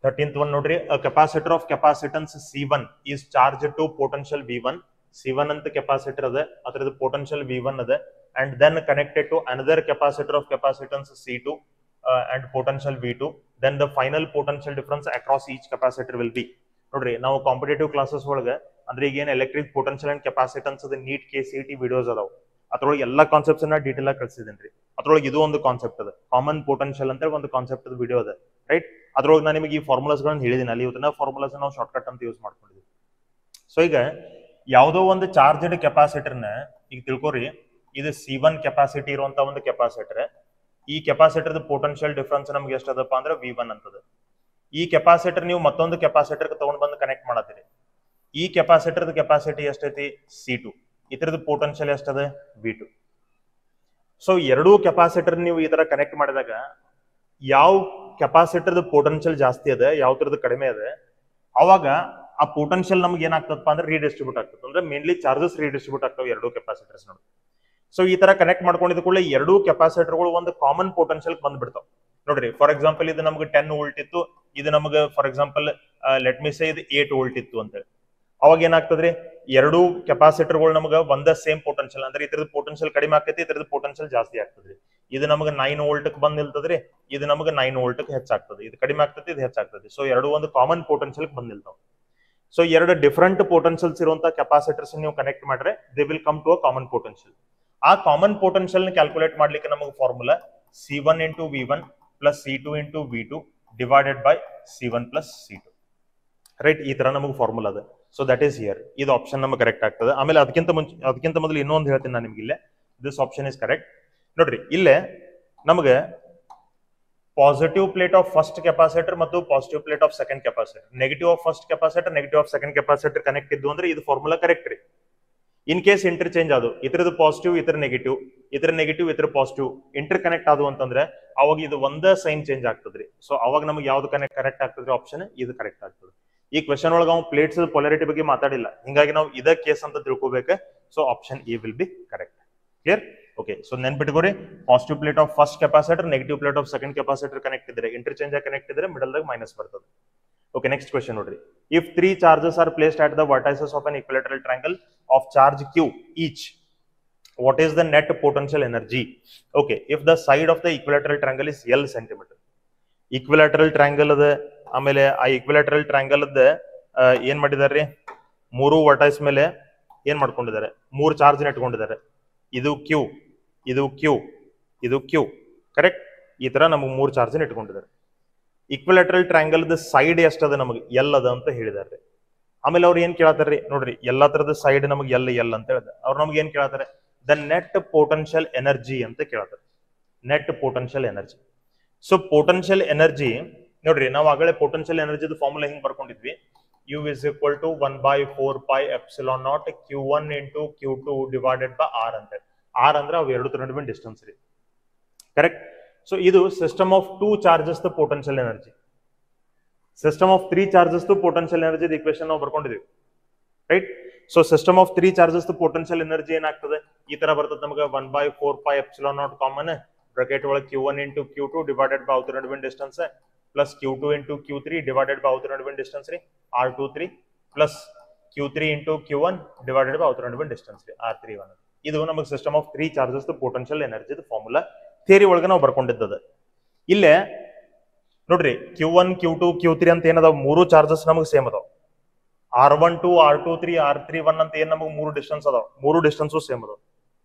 13th one ನೋಡ್ರಿ a capacitor of capacitance C1 is charged to potential V1 C1 ಅಂತ capacitor ಅದ ಅದರದ್ದು potential V1 ಅದ and then connected to another capacitor of capacitance C2 and potential V2 then the final potential difference across each capacitor will be ನೋಡ್ರಿ ನಾವು competitive classes ಒಳಗೆ ಅಂದ್ರೆ ಈಗ ಏನು ಎಲೆಕ್ಟ್ರಿಕ್ ಪೊಟೆನ್ಷಿಯಲ್ ಅಂಡ್ ಕೆಪಾಸಿಟನ್ಸ್ ಅದ ನೀಟ್ KCET ವಿಡಿಯೋಸ್ ಅದಾವ ಅದ್ರೊಳಗೆ ಎಲ್ಲಾ ಕಾನ್ಸೆಪ್ಟ್ಸ್ ಅನ್ನ ಡೀಟೇಲ್ ಆಗಿ ಕಳ್ಸಿದೇನ್ರಿ ಅದ್ರೊಳಗೆ ಇದು ಒಂದು ಕಾನ್ಸೆಪ್ಟ್ ಅದ ಕಾಮನ್ ಪೊಟೆನ್ಷಿಯಲ್ ಅಂತ ಒಂದು ಕಾನ್ಸೆಪ್ಟ್ ಅದ ವಿಡಿಯೋ ಅದ ರೈಟ್ ಅದ್ರೊಳಗೆ ನಾನು ನಿಮಗೆ ಈ ಫಾರ್ಮುಲಾಸ್ ಗಳನ್ನ ಹೇಳಿದೀನಿ ಅಲ್ಲಿ ಇವತ್ತಿನ ಫಾರ್ಮುಲಾಸ್ ನಾವು ಶಾರ್ಟ್ ಕಟ್ ಅಂತ ಯೂಸ್ ಮಾಡ್ಕೊಂಡಿದ್ವಿ ಸೊ ಈಗ ಯಾವುದೋ ಒಂದು ಚಾರ್ಜ್ಡ್ ಕೆಪಾಸಿಟರ್ನ ಈಗ ತಿಳ್ಕೊರಿ ಇದು C1 ಕೆಪಾಸಿಟಿ ಇರುವಂತ ಒಂದು ಕೆಪಾಸಿಟರ್ ಈ ಕೆಪಾಸಿಟರ್ ಪೊಟೆನ್ಷಿಯಲ್ ಡಿಫರೆನ್ಸ್ ನಮ್ಗೆ ಎಷ್ಟು ಅದಪ್ಪ ಅಂದ್ರೆ V1 ಅಂತದ ಈ ಕೆಪಾಸಿಟರ್ ನೀವು ಮತ್ತೊಂದು ಕೆಪಾಸಿಟರ್ ತಗೊಂಡ್ ಬಂದು ಕನೆಕ್ಟ್ ಮಾಡತ್ತೀರಿ ಈ ಕೆಪಾಸಿಟರ್ ಕೆಪಾಸಿಟಿ ಎಷ್ಟೈತಿ C2 ಇದರದ ಪೊಟೆನ್ಷಿಯಲ್ ಎಷ್ಟದ V2 ಸೊ ಎರಡೂ ಕೆಪಾಸಿಟರ್ ನೀವು ಈ ತರ ಕನೆಕ್ಟ್ ಮಾಡಿದಾಗ ಯಾವ ಕೆಪಾಸಿಟರ್ ಪೊಟೆನ್ಷಿಯಲ್ ಜಾಸ್ತಿ ಅದ ಯಾವ ತರದ ಕಡಿಮೆ ಅದ ಅವಾಗ ಆ ಪೊಟೆನ್ಷಿಯಲ್ ನಮ್ಗೆ ಏನಾಗ್ತದಪ್ಪ ಅಂದ್ರೆ ರೀಡಿಸ್ಟ್ರಿಬ್ಯೂಟ್ ಆಗ್ತದೆ ಅಂದ್ರೆ ಮೇನ್ಲಿ ಚಾರ್ಜಸ್ ರೀಡಿಸ್ಟ್ರಿಬ್ಯೂಟ್ ಆಗ್ತಾವೆ ಎರಡೂ ಕೆಪಾಸಿಟರ್ಸ್ ನೋಡಿ ಸೊ ಈ ತರ ಕನೆಕ್ಟ್ ಮಾಡ್ಕೊಂಡಿದ ಕೂಡಲೇ ಎರಡೂ ಕೆಪಾಸಿಟರ್ಗಳು ಒಂದು ಕಾಮನ್ ಪೊಟೆನ್ಷಿಯಲ್ ಬಂದ್ಬಿಡ್ತಾವ ನೋಡ್ರಿ ಫಾರ್ ಎಕ್ಸಾಂಪಲ್ ಇದು ನಮ್ಗೆ 10 ವೋಲ್ಟ್ ಇತ್ತು ಇದು ನಮ್ಗೆ ಫಾರ್ ಎಕ್ಸಾಂಪಲ್ ಲೆಟ್ ಮಿ ಸೇ ಇದು 8 ವೋಲ್ಟ್ ಇತ್ತು ಅಂತ ಹೇಳಿ ಅವಾಗ ಏನಾಗ್ತದ್ರಿ ಎರಡೂ ಕೆಪಾಸಿಟರ್ಗಳು ನಮ್ಗೆ ಒಂದ ಸೇಮ್ ಪೊಟೆನ್ಷಿಯಲ್ ಅಂದ್ರೆ ಇದ್ರದ್ದು ಪೊಟೆನ್ಷಿಯಲ್ ಕಡಿಮೆ ಆಗ್ತೈತಿ ಇದ್ರದ್ದು ಪೊಟೆನ್ಷಿಯಲ್ ಜಾಸ್ತಿ ಆಗ್ತದ್ರಿ ಇದು ನಮಗೆ 9 ವೋಲ್ಟ್ ಬಂದ್ ನಿಲ್ತದ್ರಿ, ಇದು ನಮಗೆ 9 ವೋಲ್ಟ್ ಹೆಚ್ಚಾಗ್ತದೆ, ಇದು ಕಡಿಮೆ ಆಗ್ತದೆ, ಇದು ಹೆಚ್ಚಾಗ್ತದೆ. ಸೊ ಎರಡು ಒಂದು ಕಾಮನ್ ಪೊಟೆನ್ಶಿಯಲ್ ಬಂದ್ ನಿಲ್ತಾವ. ಸೊ ಎರಡು ಡಿಫರೆಂಟ್ ಪೊಟೆನ್ಶಿಯಲ್ಸ್ ಇರುವಂತ ಕೆಪಾಸಿಟರ್ಸ್ ನೀವು ಕನೆಕ್ಟ್ ಮಾಡ್ರೆ they will come to a common potential. ಆ ಕಾಮನ್ ಪೊಟೆನ್ಶಿಯಲ್ ನ ಕ್ಯಾಲ್ಕುಲೇಟ್ ಮಾಡ್ಲಿಕ್ಕೆ ನಮಗೆ formula C1 into V1 plus C2 into V2 divided by C1 plus C2. Right, ಈ ತರ ನಮಗೆ ಫಾರ್ಮುಲಾ ಅದ. ಸೊ ದಟ್ ಈಸ್ ಹಿಯರ್, ಇದು ಆಪ್ಷನ್ ನಮಗೆ ಕರೆಕ್ಟ್ ಆಗ್ತದೆ. ಆಮೇಲೆ ಅದಕ್ಕಿಂತ ಮೊದಲು ಇನ್ನೊಂದು ಹೇಳ್ತೀನಿ ನಾನು ನಿಮ್ಗೆ, ಇಲ್ಲೇ ದಿಸ್ ಆಪ್ಷನ್ ಇಸ್ ಕರೆಕ್ಟ್. ನೋಡ್ರಿ, ಇಲ್ಲೇ ನಮಗೆ positive plate of first capacitor ಮತ್ತು positive plate of second capacitor, negative of first capacitor, negative of second capacitor connect ಇದ್ದು ಅಂದ್ರೆ ಇದು ಫಾರ್ಮುಲಾ ಕರೆಕ್ಟ್ ರೀ. ಇನ್ ಕೇಸ್ ಇಂಟರ್ಚೇಂಜ್ ಆದವು, ಇತರದ್ದು ಪಾಸಿಟಿವ್ ಇತರ ನೆಗೆಟಿವ್, ಇತರ ಪಾಸಿಟಿವ್ ಇಂಟರ್ ಕನೆಕ್ಟ್ ಆದವು ಅಂತಂದ್ರೆ ಅವಾಗ ಇದು ಒಂದೇ ಸೈನ್ ಚೇಂಜ್ ಆಗ್ತದ್ರಿ. ಸೊ ಅವಾಗ ನಮಗೆ ಯಾವ್ದು ಕರೆಕ್ಟ್ ಆಗ್ತದ್ರಿ? ಆಪ್ಷನ್ ಇದು ಕರೆಕ್ಟ್ ಆಗ್ತದೆ. ಈ ಕ್ವೆಶನ್ ಒಳಗೆ ನಾವು ಪ್ಲೇಟ್ಸ್ ಪೊಲಾರಿಟಿ ಬಗ್ಗೆ ಮಾತಾಡಿಲ್ಲ, ಹಿಂಗಾಗಿ ನಾವು ಇದ ಕೇಸ್ ಅಂತ ತಿಳ್ಕೊಬೇಕು. So option A will be correct. Clear? Okay, so ನೆನ್ಪಿಟ್ಕೋರಿ, positive plate of first capacitor, negative plate of second capacitor connect ಇದ್ರೆ, ಇಂಟರ್ಚೇಂಜ್ ಆಗಿ ಕನೆಕ್ಟ್ ಇದ್ರೆ ಮಿಡಲ್ ದಾಗ ಮೈನಸ್ ಬರ್ತದೆ. ಓಕೆ, ನೆಕ್ಸ್ಟ್ ಕ್ವೆಶನ್ ನೋಡ್ರಿ. If 3 charges are placed at the vertices of an equilateral triangle of charge q each, what is the net potential energy? Okay, if the side of the equilateral triangle is L centimeter. Equilateral triangle ಅದ, ಆಮೇಲೆ ಆ equilateral triangle ಅದ ಏನ್ ಮಾಡಿದಾರೆ, ಮೂರು ವರ್ಟೈಸ್ ಮೇಲೆ ಏನ್ ಮಾಡ್ಕೊಂಡಿದ್ದಾರೆ, 3 ಚಾರ್ಜ್ ಇಟ್ಕೊಂಡಿದ್ದಾರೆ. ಇದು Q, ಇದು Q, ಇದು Q. ಕರೆಕ್ಟ್? ಈ ತರ ನಮಗೆ 3 ಚಾರ್ಜ್ ಇಟ್ಕೊಂಡಿದ್ದಾರೆ. ಈಕ್ವಿಲಾಟರಲ್ ಟ್ರಯಾಂಗಲ್ ದ ಸೈಡ್ ಎಷ್ಟದ ನಮಗೆ ಎಲ್ ಅದ ಅಂತ ಹೇಳಿದಾರೆ. ಆಮೇಲೆ ಅವ್ರು ಏನ್ ಕೇಳತ್ತಾರ್ರಿ ನೋಡ್ರಿ, ಎಲ್ಲಾ ತರದ ಸೈಡ್ ನಮಗೆ ಎಲ್ ಅಂತ ಹೇಳಿದ. ಅವ್ರು ನಮ್ಗೆ ಏನ್ ಕೇಳತ್ತಾರೆ? ದ ನೆಟ್ ಪೊಟೆನ್ಶಿಯಲ್ ಎನರ್ಜಿ ಅಂತ ಕೇಳತ್ತಾರೆ. Net potential energy. So potential energy ನೋಡ್ರಿ, ನಾವು ಆಗಲೇ ಪೊಟೆನ್ಶಿಯಲ್ ಎನರ್ಜಿದ ಫಾರ್ಮುಲಾ ಹಿಂಗ್ ಬರ್ಕೊಂಡಿದ್ವಿ. U is equal to 1/4 pi epsilon naught Q1 into Q2 divided by R ಅಂತ. R ಅಂದ್ರೆ ಅವು ಎರಡು ನಡುವಿನ ಡಿಸ್ಟೆನ್ಸ್ ರೀ. ಕರೆಕ್ಟ್? ಸೊ ಇದು system of 2 charges the potential energy. System of 3 charges the potential energy equation ನಾವು ಬರ್ಕೊಂಡಿದ್ದೀವಿ. Right? So system of 3 charges the potential energy ಏನಾಗ್ತದೆ? ಈ ತರ ಬರ್ತದೆ ನಮಗೆ 1/4 pi epsilon naught common bracket ಒಳಗೆ Q1 into Q2 divided by ಅವರ ನಡುವಿನ distance plus Q2 into Q3 divided by ಅವರ ನಡುವಿನ ಡಿಸ್ಟೆನ್ಸ್ ರೀ R23 plus Q3 into Q1 divided by ಅವರ ನಡುವಿನ ಡಿಸ್ಟೆನ್ಸ್ ರೀ R31. ಇದು ನಮಗೆ system of 3 charges the potential energy formula theory ಒಳಗೆ ನಾವು ಬರ್ಕೊಂಡಿದ್ದದ. ಇಲ್ಲೇ ನೋಡ್ರಿ, Q1 Q2 Q3 ಅಂತ ಏನದಾವ, 3 ಚಾರ್ಜಸ್ ನಮಗೆ ಸೇಮ್ ಅದಾವ. R12 R23 R31 ಅಂತ ಏನ್ ನಮಗೆ 3 ಡಿಸ್ಟೆನ್ಸ್ ಅದಾವ, 3 ಡಿಸ್ಟೆನ್ಸು ಸೇಮ್ ಅದಾವ.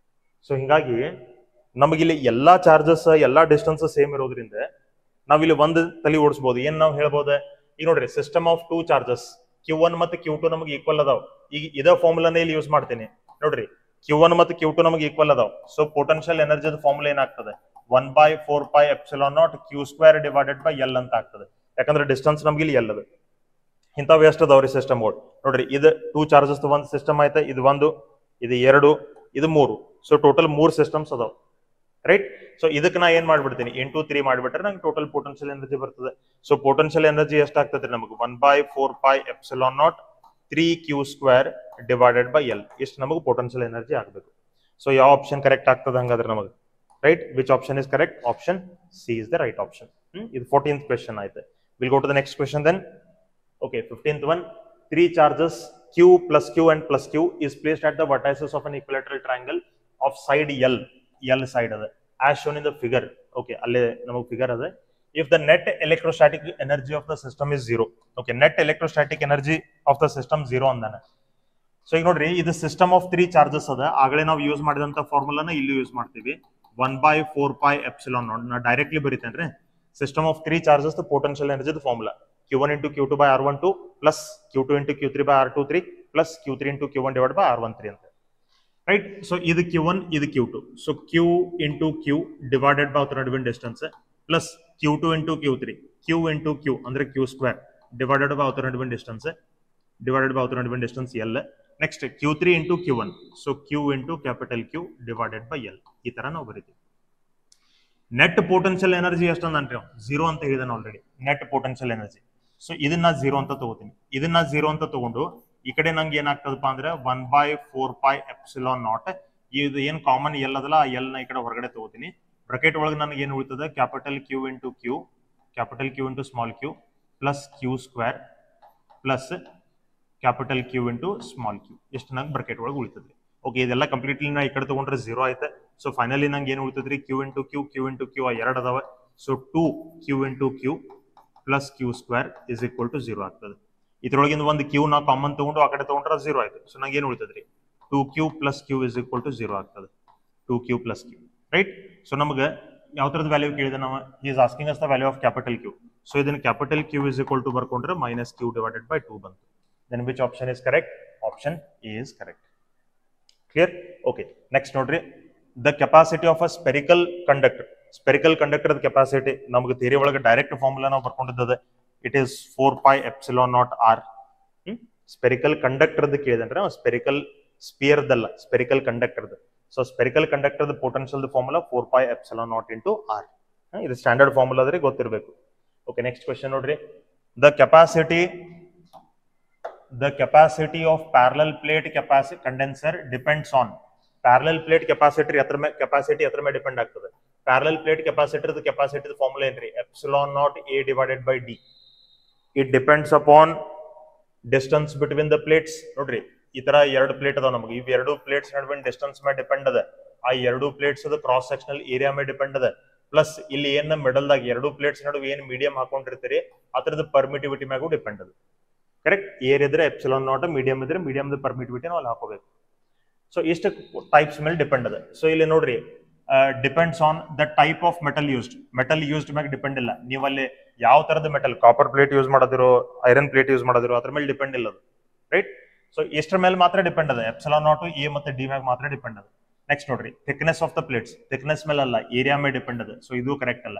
ಸೊ ಹಿಂಗಾಗಿ ನಮಗಿಲ್ಲಿ ಎಲ್ಲಾ ಚಾರ್ಜಸ್ ಎಲ್ಲಾ ಡಿಸ್ಟೆನ್ಸ್ ಸೇಮ್ ಇರೋದ್ರಿಂದ ನಾವಿಲ್ಲಿ ಒಂದು ತಲೆ ಓಡಿಸಬಹುದು. ಏನ್ ನಾವು ಹೇಳ್ಬೋದು? ಈಗ ನೋಡ್ರಿ, ಸಿಸ್ಟಮ್ ಆಫ್ 2 ಚಾರ್ಜಸ್ Q1 ಮತ್ತು Q2 ನಮಗೆ ಈಕ್ವಲ್ ಅದಾವ. ಈಗ ಇದ ಫಾರ್ಮುಲಾನೇ ಇಲ್ಲಿ ಯೂಸ್ ಮಾಡ್ತೀನಿ ನೋಡ್ರಿ. Q1 ಮತ್ತು Q2 ನಮಗೆ ಈಕ್ವಲ್ ಅದಾವ. ಸೊ ಪೊಟೆನ್ಶಿಯಲ್ ಎನರ್ಜಿ ಫಾರ್ಮುಲಾ ಏನಾಗ್ತದೆ? 1/4 pi epsilon naught Q² divided by L ಅಂತ ಆಗ್ತದೆ. ಯಾಕಂದ್ರೆ ಡಿಸ್ಟೆನ್ಸ್ ನಮ್ಗೆ ಇಲ್ಲಿ L ಅದ. ಇಂಥವು ಎಷ್ಟು ಅದಾವ್ರಿ ಸಿಸ್ಟಮ್ಗಳು ನೋಡ್ರಿ. ಇದು 2 ಚಾರ್ಜಸ್ ಒಂದು ಸಿಸ್ಟಮ್ ಆಯ್ತಾ, ಇದು 1, ಇದು 2, ಇದು 3. ಸೊ ಟೋಟಲ್ 3 ಸಿಸ್ಟಮ್ಸ್ ಅದಾವ. ರೈಟ್? ಸೊ ಇದಕ್ಕೆ ನಾ ಏನ್ ಮಾಡ್ಬಿಡ್ತೀನಿ, into 3 ಮಾಡ್ಬಿಟ್ರೆ ನಂಗೆ ಟೋಟಲ್ ಪೊಟೆನ್ಶಿಯಲ್ ಎನರ್ಜಿ ಬರ್ತದೆ. ಸೊ ಪೊಟೆನ್ಶಿಯಲ್ ಎನರ್ಜಿ ಎಷ್ಟಾಗ್ತದೆ ನಮಗೆ? 1/4 pi epsilon naught 3Q² divided by L. ಇಷ್ಟು ನಮಗೆ ಪೊಟೆನ್ಶಿಯಲ್ ಎನರ್ಜಿ ಆಗಬೇಕು. ಸೊ ಯಾವ ಆಪ್ಷನ್ ಕರೆಕ್ಟ್ ಆಗ್ತದೆ ಹಂಗಾದ್ರೆ ನಮಗೆ? Right? Which option is correct? Option C is the right option. ಇದು 14th ಕ್ವೆಶ್ಚನ್ ಆಯ್ತು. Will go to the next question then. Okay, 15th one. 3 charges Q plus Q and plus Q is placed at the vertices of an equilateral triangle of side L side ಅದ as shown in the figure. Okay, ಅಲ್ಲೇ ನಮಗೆ figure ಅದ. If the net electrostatic energy of the system is 0. Okay, net electrostatic energy of the system 0 ಅಂದಾನೆ. So ಈಗ ನೋಡ್ರಿ, ಇದು system of 3 charges ಅದ. ಆಗಲೇ ನಾವು ಯೂಸ್ ಮಾಡಿದಂತ ಫಾರ್ಮುಲಾನ ಇಲ್ಲಿ ಯೂಸ್ ಮಾಡ್ತೀವಿ. 1/4 pi epsilon naught. ನಾ ಡೈರೆಕ್ಟ್ಲಿ ಬರೀತೇನ್ರಿ. System of 3 charges the potential energy formula Q1 into Q2 by R12 plus Q2 into Q3 by R23 plus Q3 into Q1 divided by R13 ಅಂತ. Right? So ಇದು Q1, ಇದು Q2. So Q into Q divided by ಅವರ ನಡುವಿನ distance plus Q2 into Q3 Q into Q ಅಂದ್ರೆ Q² divided by ಅವರ ನಡುವಿನ distance L. Next Q3 into Q1. So Q into capital Q divided by L. ಈ ತರ ನಾವು ಬರೀತೀವಿ. Net potential energy ಎಷ್ಟಂದ್ರೆ 0 ಅಂತ ಹೇಳಿದಾನೆ already. Net potential energy. So ಇದನ್ನ 0 ಅಂತ ತಗೋತೀನಿ. ಇದನ್ನ 0 ಅಂತ ತಗೊಂಡು ಈ ಕಡೆ ನಂಗೆ ಏನಾಗ್ತದಪ್ಪ ಅಂದ್ರೆ 1/4 pi epsilon naught. ಇದು ಏನ್ ಕಾಮನ್ ಎಲ್ ಅದಲ್ಲ, ಆ ಎಲ್ ನ ಈ ಕಡೆ ಹೊರಗಡೆ ತಗೋತೀನಿ. ಬ್ರಾಕೆಟ್ ಒಳಗೆ ನನಗೆ ಏನು ಉಳಿತದೆ? Capital Q into small q plus Q² plus capital Q into small q. ಎಷ್ಟು ನಂಗೆ ಬ್ರಾಕೆಟ್ ಒಳಗೆ ಉಳಿತದೆ. ಓಕೆ, ಇದೆಲ್ಲ ಕಂಪ್ಲೀಟ್ಲಿ ನಾ ಈ ಕಡೆ ತಗೊಂಡ್ರೆ 0 ಆಯ್ತು. ಸೊ ಫೈನಲಿ ನಂಗೆ ಏನು ಉಳಿತದ್ರಿ, Q into Q, Q into Q ಎರಡು ಅದಾವ. So 2q into Q plus Q square is equal to 0 ಆಗ್ತದೆ. ಇದ್ರೊಳಗಿಂದ ಒಂದು ಕ್ಯೂ ನಾ ಕಾಮನ್ ತಗೊಂಡು ಆ ಕಡೆ ತಗೊಂಡ್ರೆ 0 ಆಯ್ತು. ಸೊ ನಂಗೆ ಏನು ಉಳಿತದ್ರಿ, 2q plus Q is equal to 0 ಆಗ್ತದೆ. 2q plus Q, right. So ನಮಗೆ ಯಾವ ಥರದ ವ್ಯಾಲ್ಯೂ ಕೇಳಿದೆ ನಾವು, is asking us the value of capital Q. So ಇದನ್ನು capital Q is equal to ಬರ್ಕೊಂಡ್ರೆ ಮೈನಸ್ ಕ್ಯೂ ಡಿವೈಡೆಡ್ ಬೈ 2 ಬಂತು. Then which option is correct? Option A is correct. Clear? Okay, next ನೋಡ್ರಿ, the capacity of a spherical conductor. Spherical conductor capacity ನಮಗೆ theory ಒಳಗೆ direct formula ನಾವು ಬರ್ಕೊಂಡಿದ್ದದೆ. It is 4π epsilon naught R. Spherical conductor ಕೇಳಿದ್ರೆ spherical ಸ್ಪಿಯರ್ದಲ್ಲ, spherical conductor. So spherical conductor potential formula 4π epsilon naught into R. ಇದು standard formula ಆದ್ರೆ ಗೊತ್ತಿರಬೇಕು. Okay, next question ನೋಡ್ರಿ, the capacity of parallel plate condenser depends on. Parallel plate capacity ಎತ್ರ ಮೇಲೆ depend ಆಗ್ತದೆ. Parallel plate capacity formula ಏನ್ರಿ, epsilon naught A divided by D. It depends upon distance between the plates. ನೋಡ್ರಿ, ಈ ತರ ಎರಡು plate ಅದಾವ ನಮಗೆ. ಇವ್ ಎರಡು ಪ್ಲೇಟ್ಸ್ ನಡುವಿನ ಡಿಸ್ಟೆನ್ಸ್ ಮೇಲೆ ಡಿಪೆಂಡ್ ಅದ. ಆ ಎರಡು ಪ್ಲೇಟ್ಸ್ ಕ್ರಾಸ್ ಸೆಕ್ಷನಲ್ ಏರಿಯಾ ಮೇಲೆ ಡಿಪೆಂಡ್ ಅದ. ಪ್ಲಸ್ ಇಲ್ಲಿ ಏನ್ ಮಿಡಲ್ದಾಗ ಎರಡು ಪ್ಲೇಟ್ಸ್ ನಡುವೆ ಏನ್ ಮೀಡಿಯಂ ಹಾಕೊಂಡಿರ್ತೀರಿ ಅದ್ರದ್ದು ಪರ್ಮಿಟಿವಿಟಿ ಮ್ಯಾಗೂ ಡಿಪೆಂಡ್ ಅದ. ಕರೆಕ್ಟ್? ಏರ್ ಇದ್ರೆ ಎಪ್ಸಿಲಾನ್ ನಾಟ್, ಮೀಡಿಯಂ ಇದ್ರೆ ಮೀಡಿಯಂ ಪರ್ಮಿಟಿವಿಟಿ ನಾವು ಅಲ್ಲಿ ಹಾಕೋಬೇಕು. ಸೊ ಇಷ್ಟು ಟೈಪ್ಸ್ ಮೇಲೆ ಡಿಪೆಂಡ್ ಅದ. ಸೊ ಇಲ್ಲಿ ನೋಡ್ರಿ, depends on the type of metal used ಮ್ಯಾಗ ಡಿಪೆಂಡ್ ಇಲ್ಲ. ನೀವು ಅಲ್ಲಿ ಯಾವ ತರದ ಮೆಟಲ್, ಕಾಪರ್ ಪ್ಲೇಟ್ ಯೂಸ್ ಮಾಡೋದಿರೋ, ಐರನ್ ಪ್ಲೇಟ್ ಯೂಸ್ ಮಾಡೋದಿರೋ ಅದ್ರ ಮೇಲೆ ಡಿಪೆಂಡ್ ಇಲ್ಲ ಅದು, ರೈಟ್. ಸೊ ಇಷ್ಟರ ಮೇಲೆ ಮಾತ್ರ ಡಿಪೆಂಡ್ ಅದ. ಎಪ್ಸಿಲಾನ್ ನಾಟ್ ಎ ಮತ್ತೆ ಡಿ ಮ್ಯಾಗ ಮಾತ್ರ ಡಿಪೆಂಡ್ ಅದ. ನೆಕ್ಸ್ಟ್ ನೋಡ್ರಿ, thickness of the plates, thickness ಮೇಲೆ ಅಲ್ಲ, ಏರಿಯಾ ಮೇಲೆ ಡಿಪೆಂಡ್ ಅದ. ಸೊ ಇದು ಕರೆಕ್ಟ್ ಅಲ್ಲ.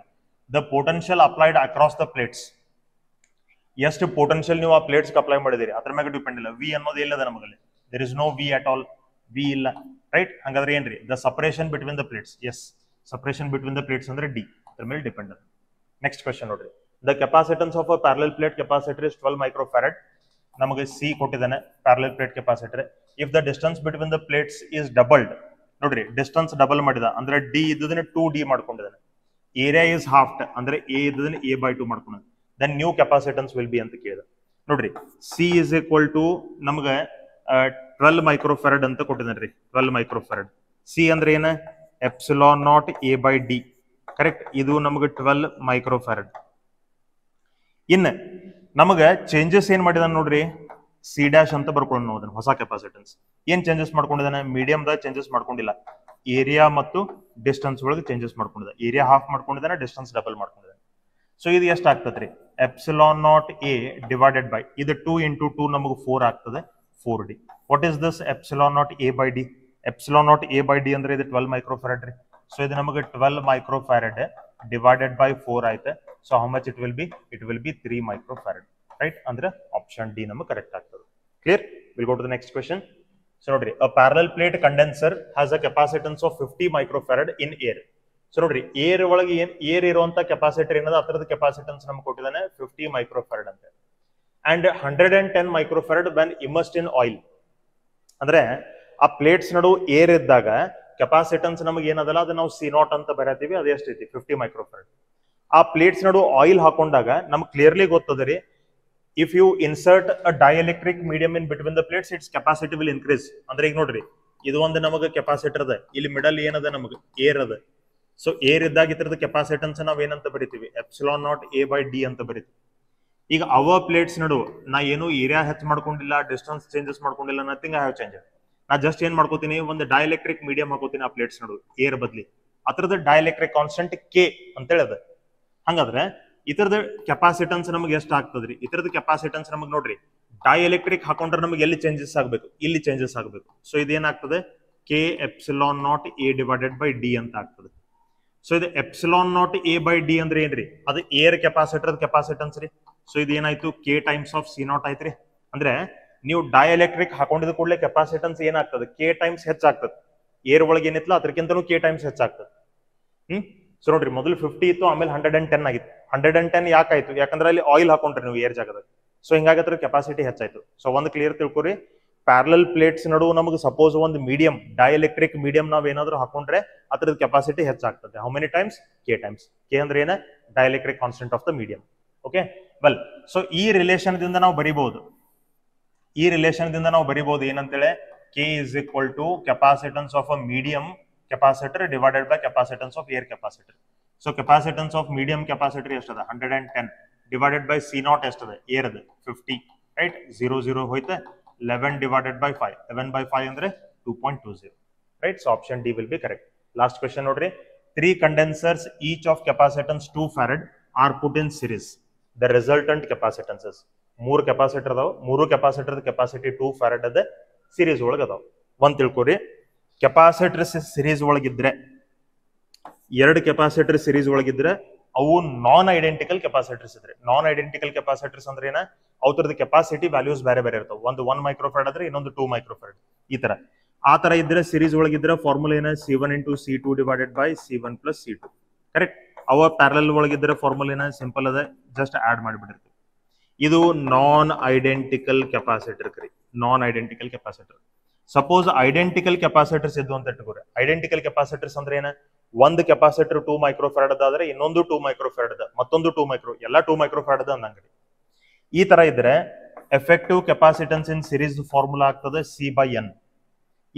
The potential applied across the plates, ಎಷ್ಟು ಪೊಟೆನ್ಶಿಯಲ್ ನೀವು ಆ ಪ್ಲೇಟ್ಸ್ ಅಪ್ಲೈ ಮಾಡಿದಿರಿ ಅದ್ರ ಮೇಲೆ ಡಿಪೆಂಡ್ ಇಲ್ಲ. ವಿ ಅನ್ನೋದು ಇಲ್ಲದ ನಮಗಲ್ಲಿ, there is no V at all, V ಇಲ್ಲ, ರೈಟ್. ಹಂಗಾದ್ರೆ ಏನ್ರಿ, the separation between the plates, yes, separation between the plates ಅಂದ್ರೆ ಡಿ, ಅದ್ರ ಮೇಲೆ ಡಿಪೆಂಡ್ ಅದ. ನೆಕ್ಸ್ಟ್ ಕ್ವೆಶ್ಚನ್ ನೋಡ್ರಿ, the capacitance of a parallel plate capacitor is 12 microfarad. ನಮಗೆ C ಕೊಟ್ಟಿದ್ದಾನೆ parallel plate capacitor. If the distance between the plates is doubled, ನೋಡ್ರಿ distance double ಮಾಡಿದ ಅಂದ್ರೆ ಡಿ ಇದ್ದದನ್ನ 2d ಮಾಡ್ಕೊಂಡಿದ್ದಾನೆ. ಏರಿಯಾ ಇಸ್ ಹಾಫ್ಡ್ ಅಂದ್ರೆ ಎ ಇದ್ದದನ್ನ a/2 ಮಾಡ್ಕೊಂಡ. Then new capacitance will be ಅಂತ ಕೇಳಿದ. ನೋಡ್ರಿ, ಸಿ ಇಸ್ ಈಕ್ವಲ್ ಟು ನಮ್ಗೆ 12 ಮೈಕ್ರೋಫ್ಯಾರಡ್ ಅಂತ ಕೊಟ್ಟಿದ್ದಾನೆ. 12 ಮೈಕ್ರೋಫ್ಯಾರಡ್. ಸಿ ಅಂದ್ರೆ ಏನ, ಎಪ್ಸಿಲಾನ್ ನಾಟ್ a/d, ಕರೆಕ್ಟ್. ಇದು ನಮಗೆ 12 ಮೈಕ್ರೋಫ್ಯಾರಡ್. ಇನ್ನು ನಮಗೆ ಚೇಂಜಸ್ ಏನ್ ಮಾಡಿದಾನೆ ನೋಡ್ರಿ, ಸಿ ಡ್ಯಾಶ್ ಅಂತ ಬರ್ಕೊಂಡು ನಾವು ಅದನ್ನ ಹೊಸ ಕೆಪಾಸಿಟನ್ಸ್. ಏನ್ ಚೇಂಜಸ್ ಮಾಡ್ಕೊಂಡಿದ್ದಾನೆ, ಮೀಡಿಯಂದ ಚೇಂಜಸ್ ಮಾಡ್ಕೊಂಡಿಲ್ಲ, ಏರಿಯಾ ಮತ್ತು ಡಿಸ್ಟೆನ್ಸ್ ಒಳಗೆ ಚೇಂಜಸ್ ಮಾಡ್ಕೊಂಡಿದ್ದ. ಏರಿಯಾ ಹಾಫ್ ಮಾಡ್ಕೊಂಡಿದ್ದಾನೆ, ಡಿಸ್ಟೆನ್ಸ್ ಡಬಲ್ ಮಾಡ್ಕೊಂಡಿದ್ದಾನೆ. ಸೊ ಇದು ಎಷ್ಟು ಆಗ್ತದ್ರಿ, epsilon naught A divided by ಇದು 2 ಇಂಟು 2 ನಮಗೆ 4 ಆಗ್ತದೆ, 4d. What is this epsilon naught a/d? Epsilon naught a/d ಅಂದ್ರೆ ಇದು 12 ಮೈಕ್ರೋಫ್ಯಾರಡ್ ರೀ. ಸೊ ಇದು ನಮಗೆ 12 ಮೈಕ್ರೋಫ್ಯಾರಡ್ ಡಿವೈಡೆಡ್ ಬೈ 4 ಆಯ್ತು. So how much it will be? It will be 3 microfarad, right. ಅಂದ್ರೆ ಆಪ್ಷನ್ ಡಿ ನಮಗೆ ಕರೆಕ್ಟ್ ಆಗ್ತದೆ. Clear? Will go to the next question. So ನೋಡ್ರಿ, a parallel plate condenser has a capacitance of 50 microfarad in air. So ನೋಡ್ರಿ, air ಒಳಗೆ air ಇರುವಂತ capacitor ಏನದ ಅದರದ capacitance ನಮ್ಗೆ ಕೊಟ್ಟಿದ್ದಾನೆ 50 ಮೈಕ್ರೋಫ್ಯಾರಡ್ ಅಂತ. And 110 microfarad when immersed in oil. ಅಂದ್ರೆ ಆ ಪ್ಲೇಟ್ಸ್ ನಡು ಏರ್ ಇದ್ದಾಗ ಕೆಪಾಸಿಟನ್ಸ್ ನಮಗೆ ಏನದಲ್ಲ ಅದು ನಾವು C0 ಅಂತ ಬರೀತೀವಿ, ಅದು ಎಷ್ಟೈತಿ 50 ಮೈಕ್ರೋಫ್ಯಾರಡ್. ಆ ಪ್ಲೇಟ್ಸ್ ನಡು ಆಯಿಲ್ ಹಾಕೊಂಡಾಗ ನಮ್ಗೆ ಕ್ಲಿಯರ್ಲಿ ಗೊತ್ತದ್ರಿ, if you insert a dielectric medium in between the plates its capacity will increase. ಅಂದ್ರೆ ಈಗ ನೋಡ್ರಿ, ಇದು ಒಂದು ನಮಗೆ ಕೆಪಾಸಿಟರ್ ಅದ, ಇಲ್ಲಿ ಮಿಡಲ್ ಏನದ ನಮಗೆ ಏರ್ ಅದ. ಸೊ ಏರ್ ಇದ್ದಾಗ ಇತರದ ಕೆಪಾಸಿಟನ್ಸ್ ನಾವ್ ಏನಂತ ಬರಿತೀವಿ, ಎಪ್ಸಿಲಾನ್ ನಾಟ್ a/d ಅಂತ ಬರಿತೀವಿ. ಈಗ ಅವ ಪ್ಲೇಟ್ಸ್ ನಡು ನಾ ಏನು ಏರಿಯಾ ಹೆಚ್ಚು ಮಾಡ್ಕೊಂಡಿಲ್ಲ, ಡಿಸ್ಟೆನ್ಸ್ ಚೇಂಜಸ್ ಮಾಡ್ಕೊಂಡಿಲ್ಲ, ನಥಿಂಗ್ ಐ ಹ್ಯಾವ್ ಚೇಂಜ್. ನಾ ಜಸ್ಟ್ ಏನ್ ಮಾಡ್ಕೋತೀನಿ, ಒಂದು ಡೈಎಲೆಕ್ಟ್ರಿಕ್ ಮೀಡಿಯಂ ಹಾಕೋತೀನಿ ಆ ಪ್ಲೇಟ್ಸ್ ನಡು ಏರ್ ಬದ್ಲಿ. ಅದ್ರದ್ದು ಡೈಎಲೆಕ್ಟ್ರಿಕ್ ಕಾನ್ಸ್ಟೆಂಟ್ ಕೆ ಅಂತ ಹೇಳದ. ಹಂಗಾದ್ರೆ ಇತರದ ಕೆಪಾಸಿಟನ್ಸ್ ನಮಗೆ ಎಷ್ಟು ಆಗ್ತದ್ರಿ, ಇತರದ ಕೆಪಾಸಿಟನ್ಸ್ ನಮಗೆ ನೋಡ್ರಿ, ಡೈಎಲೆಕ್ಟ್ರಿಕ್ ಹಾಕೊಂಡ್ರೆ ನಮಗೆ ಎಲ್ಲಿ ಚೇಂಜಸ್ ಆಗ್ಬೇಕು, ಇಲ್ಲಿ ಚೇಂಜಸ್ ಆಗ್ಬೇಕು. ಸೊ ಇದೇನಾಗ್ತದೆ, K epsilon naught a divided by D ಅಂತ ಆಗ್ತದೆ. ಸೊ ಇದು ಎಪ್ಸಿಲಾನ್ ನಾಟ್ a/d ಅಂದ್ರೆ ಏನ್ರಿ, ಅದು ಏರ್ ಕೆಪಾಸಿಟರ್ ಕೆಪಾಸಿಟನ್ಸ್ ರೀ. ಸೊ ಇದು ಏನಾಯ್ತು, ಕೆ ಟೈಮ್ಸ್ ಆಫ್ C0 ಆಯ್ತ್ರಿ. ಅಂದ್ರೆ ನೀವು ಡೈಎಲೆಕ್ಟ್ರಿಕ್ ಹಾಕೊಂಡಿದ ಕೂಡಲೇ ಕೆಪಾಸಿಟನ್ಸ್ ಏನಾಗ್ತದೆ, ಕೆ ಟೈಮ್ಸ್ ಹೆಚ್ಚಾಗ್ತದೆ. ಏರ್ ಒಳಗೆ ಏನಿತ್ತಲ್ಲ ಅದಕ್ಕಿಂತನೂ ಕೆ ಟೈಮ್ಸ್ ಹೆಚ್ಚಾಗ್ತದೆ. ಸೊ ನೋಡ್ರಿ, ಮೊದಲು 50 ಇತ್ತು, ಆಮೇಲೆ 110 ಆಗಿತ್ತು. 110 ಯಾಕಾಯ್ತು, ಯಾಕಂದ್ರೆ ಅಲ್ಲಿ ಆಯಿಲ್ ಹಾಕೊಂಡ್ರಿ ನೀವು ಏರ್ ಜಾಗದಾಗ. ಸೊ ಹಿಂಗಾಗಿ ಅದ್ರ ಕೆಪಾಸಿಟಿ ಹೆಚ್ಚಾಯ್ತು. ಸೊ ಒಂದು ಕ್ಲಿಯರ್ ತಿಳ್ಕೊರಿ, ಪ್ಯಾರಲಲ್ ಪ್ಲೇಟ್ಸ್ ನಡುವೆ ನಮಗೆ ಸಪೋಸ್ ಒಂದು ಮೀಡಿಯಂ ಡೈಎಲೆಕ್ಟ್ರಿಕ್ ಮೀಡಿಯಂ ನಾವ್ ಏನಾದ್ರು ಹಾಕೊಂಡ್ರೆ ಅದ್ರದ್ದು ಕೆಪಾಸಿಟಿ ಹೆಚ್ಚಾಗ್ತದೆ. How many times? K times. K ಅಂದ್ರೆ ಏನ, dielectric constant of the medium. Okay, well, so ಈ ರಿಲೇಷನ್ ದಿಂದ ನಾವು ಬರಿಬಹುದು, ಏನಂತೇಳಿ K is equal to capacitance of a medium capacitor divided by capacitance of air capacitor. So capacitance of medium capacitor ಎಷ್ಟದ 110 divided by C naught ಎಷ್ಟದ air ಅದ 50 right 0 ಹೋಯ್ತು 11 divided by 5 11 by 5 ಅಂದ್ರೆ 2.20 right. So option D will be correct. Last question ನೋಡ್ರಿ 3 condensers each of capacitance 2 farad are put in series. The resultant capacitances 3 capacitor ಅದಾವ 3 capacitor capacity 2 farad ಅದ series ಒಳಗೆ ಅದಾವ. ಒಂದ್ ತಿಳ್ಕೊರಿ capacitor series ಒಳಗಿದ್ರೆ 2 capacitor series ಒಳಗಿದ್ರೆ ಅವು ನಾನ್ identical capacitors ಇದ್ರೆ ನಾನ್ identical capacitors ಅಂದ್ರೆ ಏನ ಅವತರದ ಕೆಪಾಸಿಟಿ ವ್ಯಾಲ್ಯೂಸ್ ಬೇರೆ ಬೇರೆ ಇರ್ತಾವ. ಒಂದು 1 ಮೈಕ್ರೋಫ್ಯಾರಡ್ ಆದ್ರೆ ಇನ್ನೊಂದು 2 ಮೈಕ್ರೋಫ್ಯಾರಡ್ ಈ ತರ ಆ ತರ ಇದ್ರೆ ಸೀರೀಸ್ ಒಳಗಿದ್ರೆ ಫಾರ್ಮುಲಾ ಏನ C1 into C2 divided by C1 plus C2 correct. ಅವ ಪ್ಯಾರಲಲ್ ಒಳಗಿದ್ರೆ ಫಾರ್ಮುಲಾ ಏನ ಸಿಂಪಲ್ ಅದ ಜಸ್ಟ್ ಆಡ್ ಮಾಡಿಬಿಡಿರ್ತೀವಿ. ಇದು ನಾನ್ ಐಡೆಂಟಿಕಲ್ ಕೆಪಾಸಿಟರ್ ಕರಿ non identical capacitor. Suppose identical capacitors ಇದ್ದು ಅಂತ ಇಟ್ಕೋರಿ. ಐಡೆಂಟಿಕಲ್ ಕೆಪಾಸಿಟರ್ಸ್ ಅಂದ್ರೆ ಏನ ಒಂದು ಕೆಪಾಸಿಟರ್ 2 ಮೈಕ್ರೋಫ್ಯಾರಡ್ ಆದ್ರೆ ಇನ್ನೊಂದು 2 ಮೈಕ್ರೋಫ್ಯಾರಡ್ ಅದ ಮತ್ತೊಂದು 2 ಮೈಕ್ರೋ ಎಲ್ಲ 2 ಮೈಕ್ರೋಫ್ಯಾರಡ್ ಅದ ಅಂದಂಗ್ರಿ. ಈ ತರ ಇದ್ರೆ effective capacitance in series formula ಆಗ್ತದೆ C/N.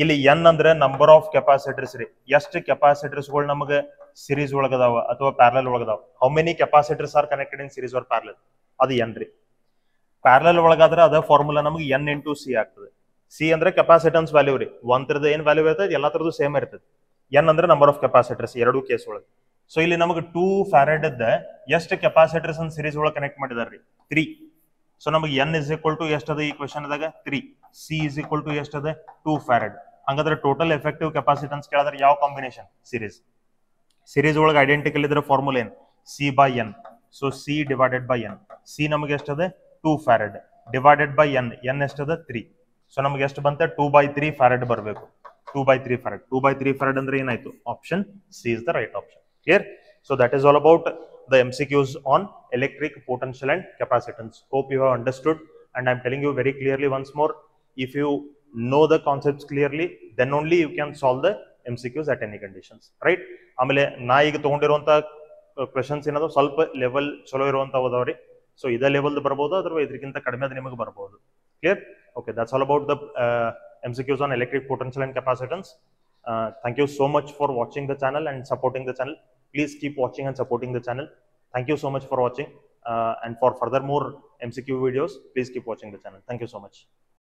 ಇಲ್ಲಿ N ಅಂದ್ರೆ ನಂಬರ್ ಆಫ್ ಕೆಪಾಸಿಟರ್ಸ್ ರೀ. ಎಷ್ಟು ಕೆಪಾಸಿಟರ್ಸ್ ಗಳು ನಮಗೆ ಸೀರೀಸ್ ಒಳಗದಾವ ಅಥವಾ ಪ್ಯಾರಲಲ್ ಒಳಗದಾವ. How many capacitors are connected in series or parallel ಅದು N ರೀ. ಪ್ಯಾರಲಲ್ ಒಳಗಾದ್ರೆ ಅದ ಫಾರ್ಮುಲಾ ನಮಗೆ N into C ಆಗ್ತದೆ. C ಅಂದ್ರೆ ಕೆಪಾಸಿಟನ್ಸ್ ವ್ಯಾಲ್ಯೂ ರೀ. ಒಂದ್ರದ ಏನ್ ವ್ಯಾಲ್ಯೂ ಇರ್ತದೆ ಎಲ್ಲಾ ತರದ್ದು ಸೇಮ್ ಇರ್ತದೆ. N ಅಂದ್ರೆ ನಂಬರ್ ಆಫ್ ಕೆಪಾಸಿಟರ್ಸ್ ಎರಡು ಕೇಸ್ ಒಳಗೆ. ಸೊ ಇಲ್ಲಿ ನಮಗೆ 2 farad ಎಷ್ಟು ಕೆಪಾಸಿಟರ್ಸ್ ಅನ್ ಸೀರೀಸ್ ಒಳಗೆ ಕನೆಕ್ಟ್ ಮಾಡಿದಾರ್ರಿ 3. ಸೊ ನಮಗೆ N is equal to ಎಷ್ಟದ ಈ ಕ್ವೆಶ್ಚನ್ ದಾಗ 3. C is equal to ಎಷ್ಟದ 2 farad. ಹಂಗಾದ್ರೆ ಟೋಟಲ್ ಎಫೆಕ್ಟಿವ್ ಕೆಪಾಸಿಟನ್ಸ್ ಕೇಳಿದ್ರೆ ಯಾವ ಕಾಂಬಿನೇಷನ್ ಸೀರೀಸ್ ಒಳಗೆ ಐಡೆಂಟಿಕಲ್ ಇದ್ರೆ ಫಾರ್ಮುಲಾ ಏನ್ C/N. So C divided by N. C ನಮಗೆ ಎಷ್ಟದ 2 farad divided by N. N ಎಷ್ಟದ 3. So ನಮಗೆ ಎಷ್ಟು ಬಂತ 2/3 farad ಬರಬೇಕು. 2/3 farad. 2/3 farad ಅಂದ್ರೆ ಏನಾಯ್ತು option C is the right option. Clear? So that is all about the MCQs on electric potential and capacitance. Hope you have understood, and I'm telling you very clearly once more, if you know the concepts clearly, then only you can solve the MCQs at any conditions, right? ಆಮೇಲೆ ನಾ ಈಗ ತಗೊಂಡಿರುವಂತ questions ಏನದು ಸ್ವಲ್ಪ level ಚಲೋ ಇರುವಂತ ಓದವ್ರಿ. So ಇದೇ level ಬರ್ಬೋದು ಅಥವಾ ಇದಕ್ಕಿಂತ ಕಡಿಮೆ ಅದು ನಿಮಗೆ ಬರ್ಬೋದು. Clear? Okay, that's all about the MCQs on electric potential and capacitance. Thank you so much for watching the channel and supporting the channel. Please keep watching and supporting the channel. Thank you so much for watching, and for further more MCQ videos, please keep watching the channel. Thank you so much.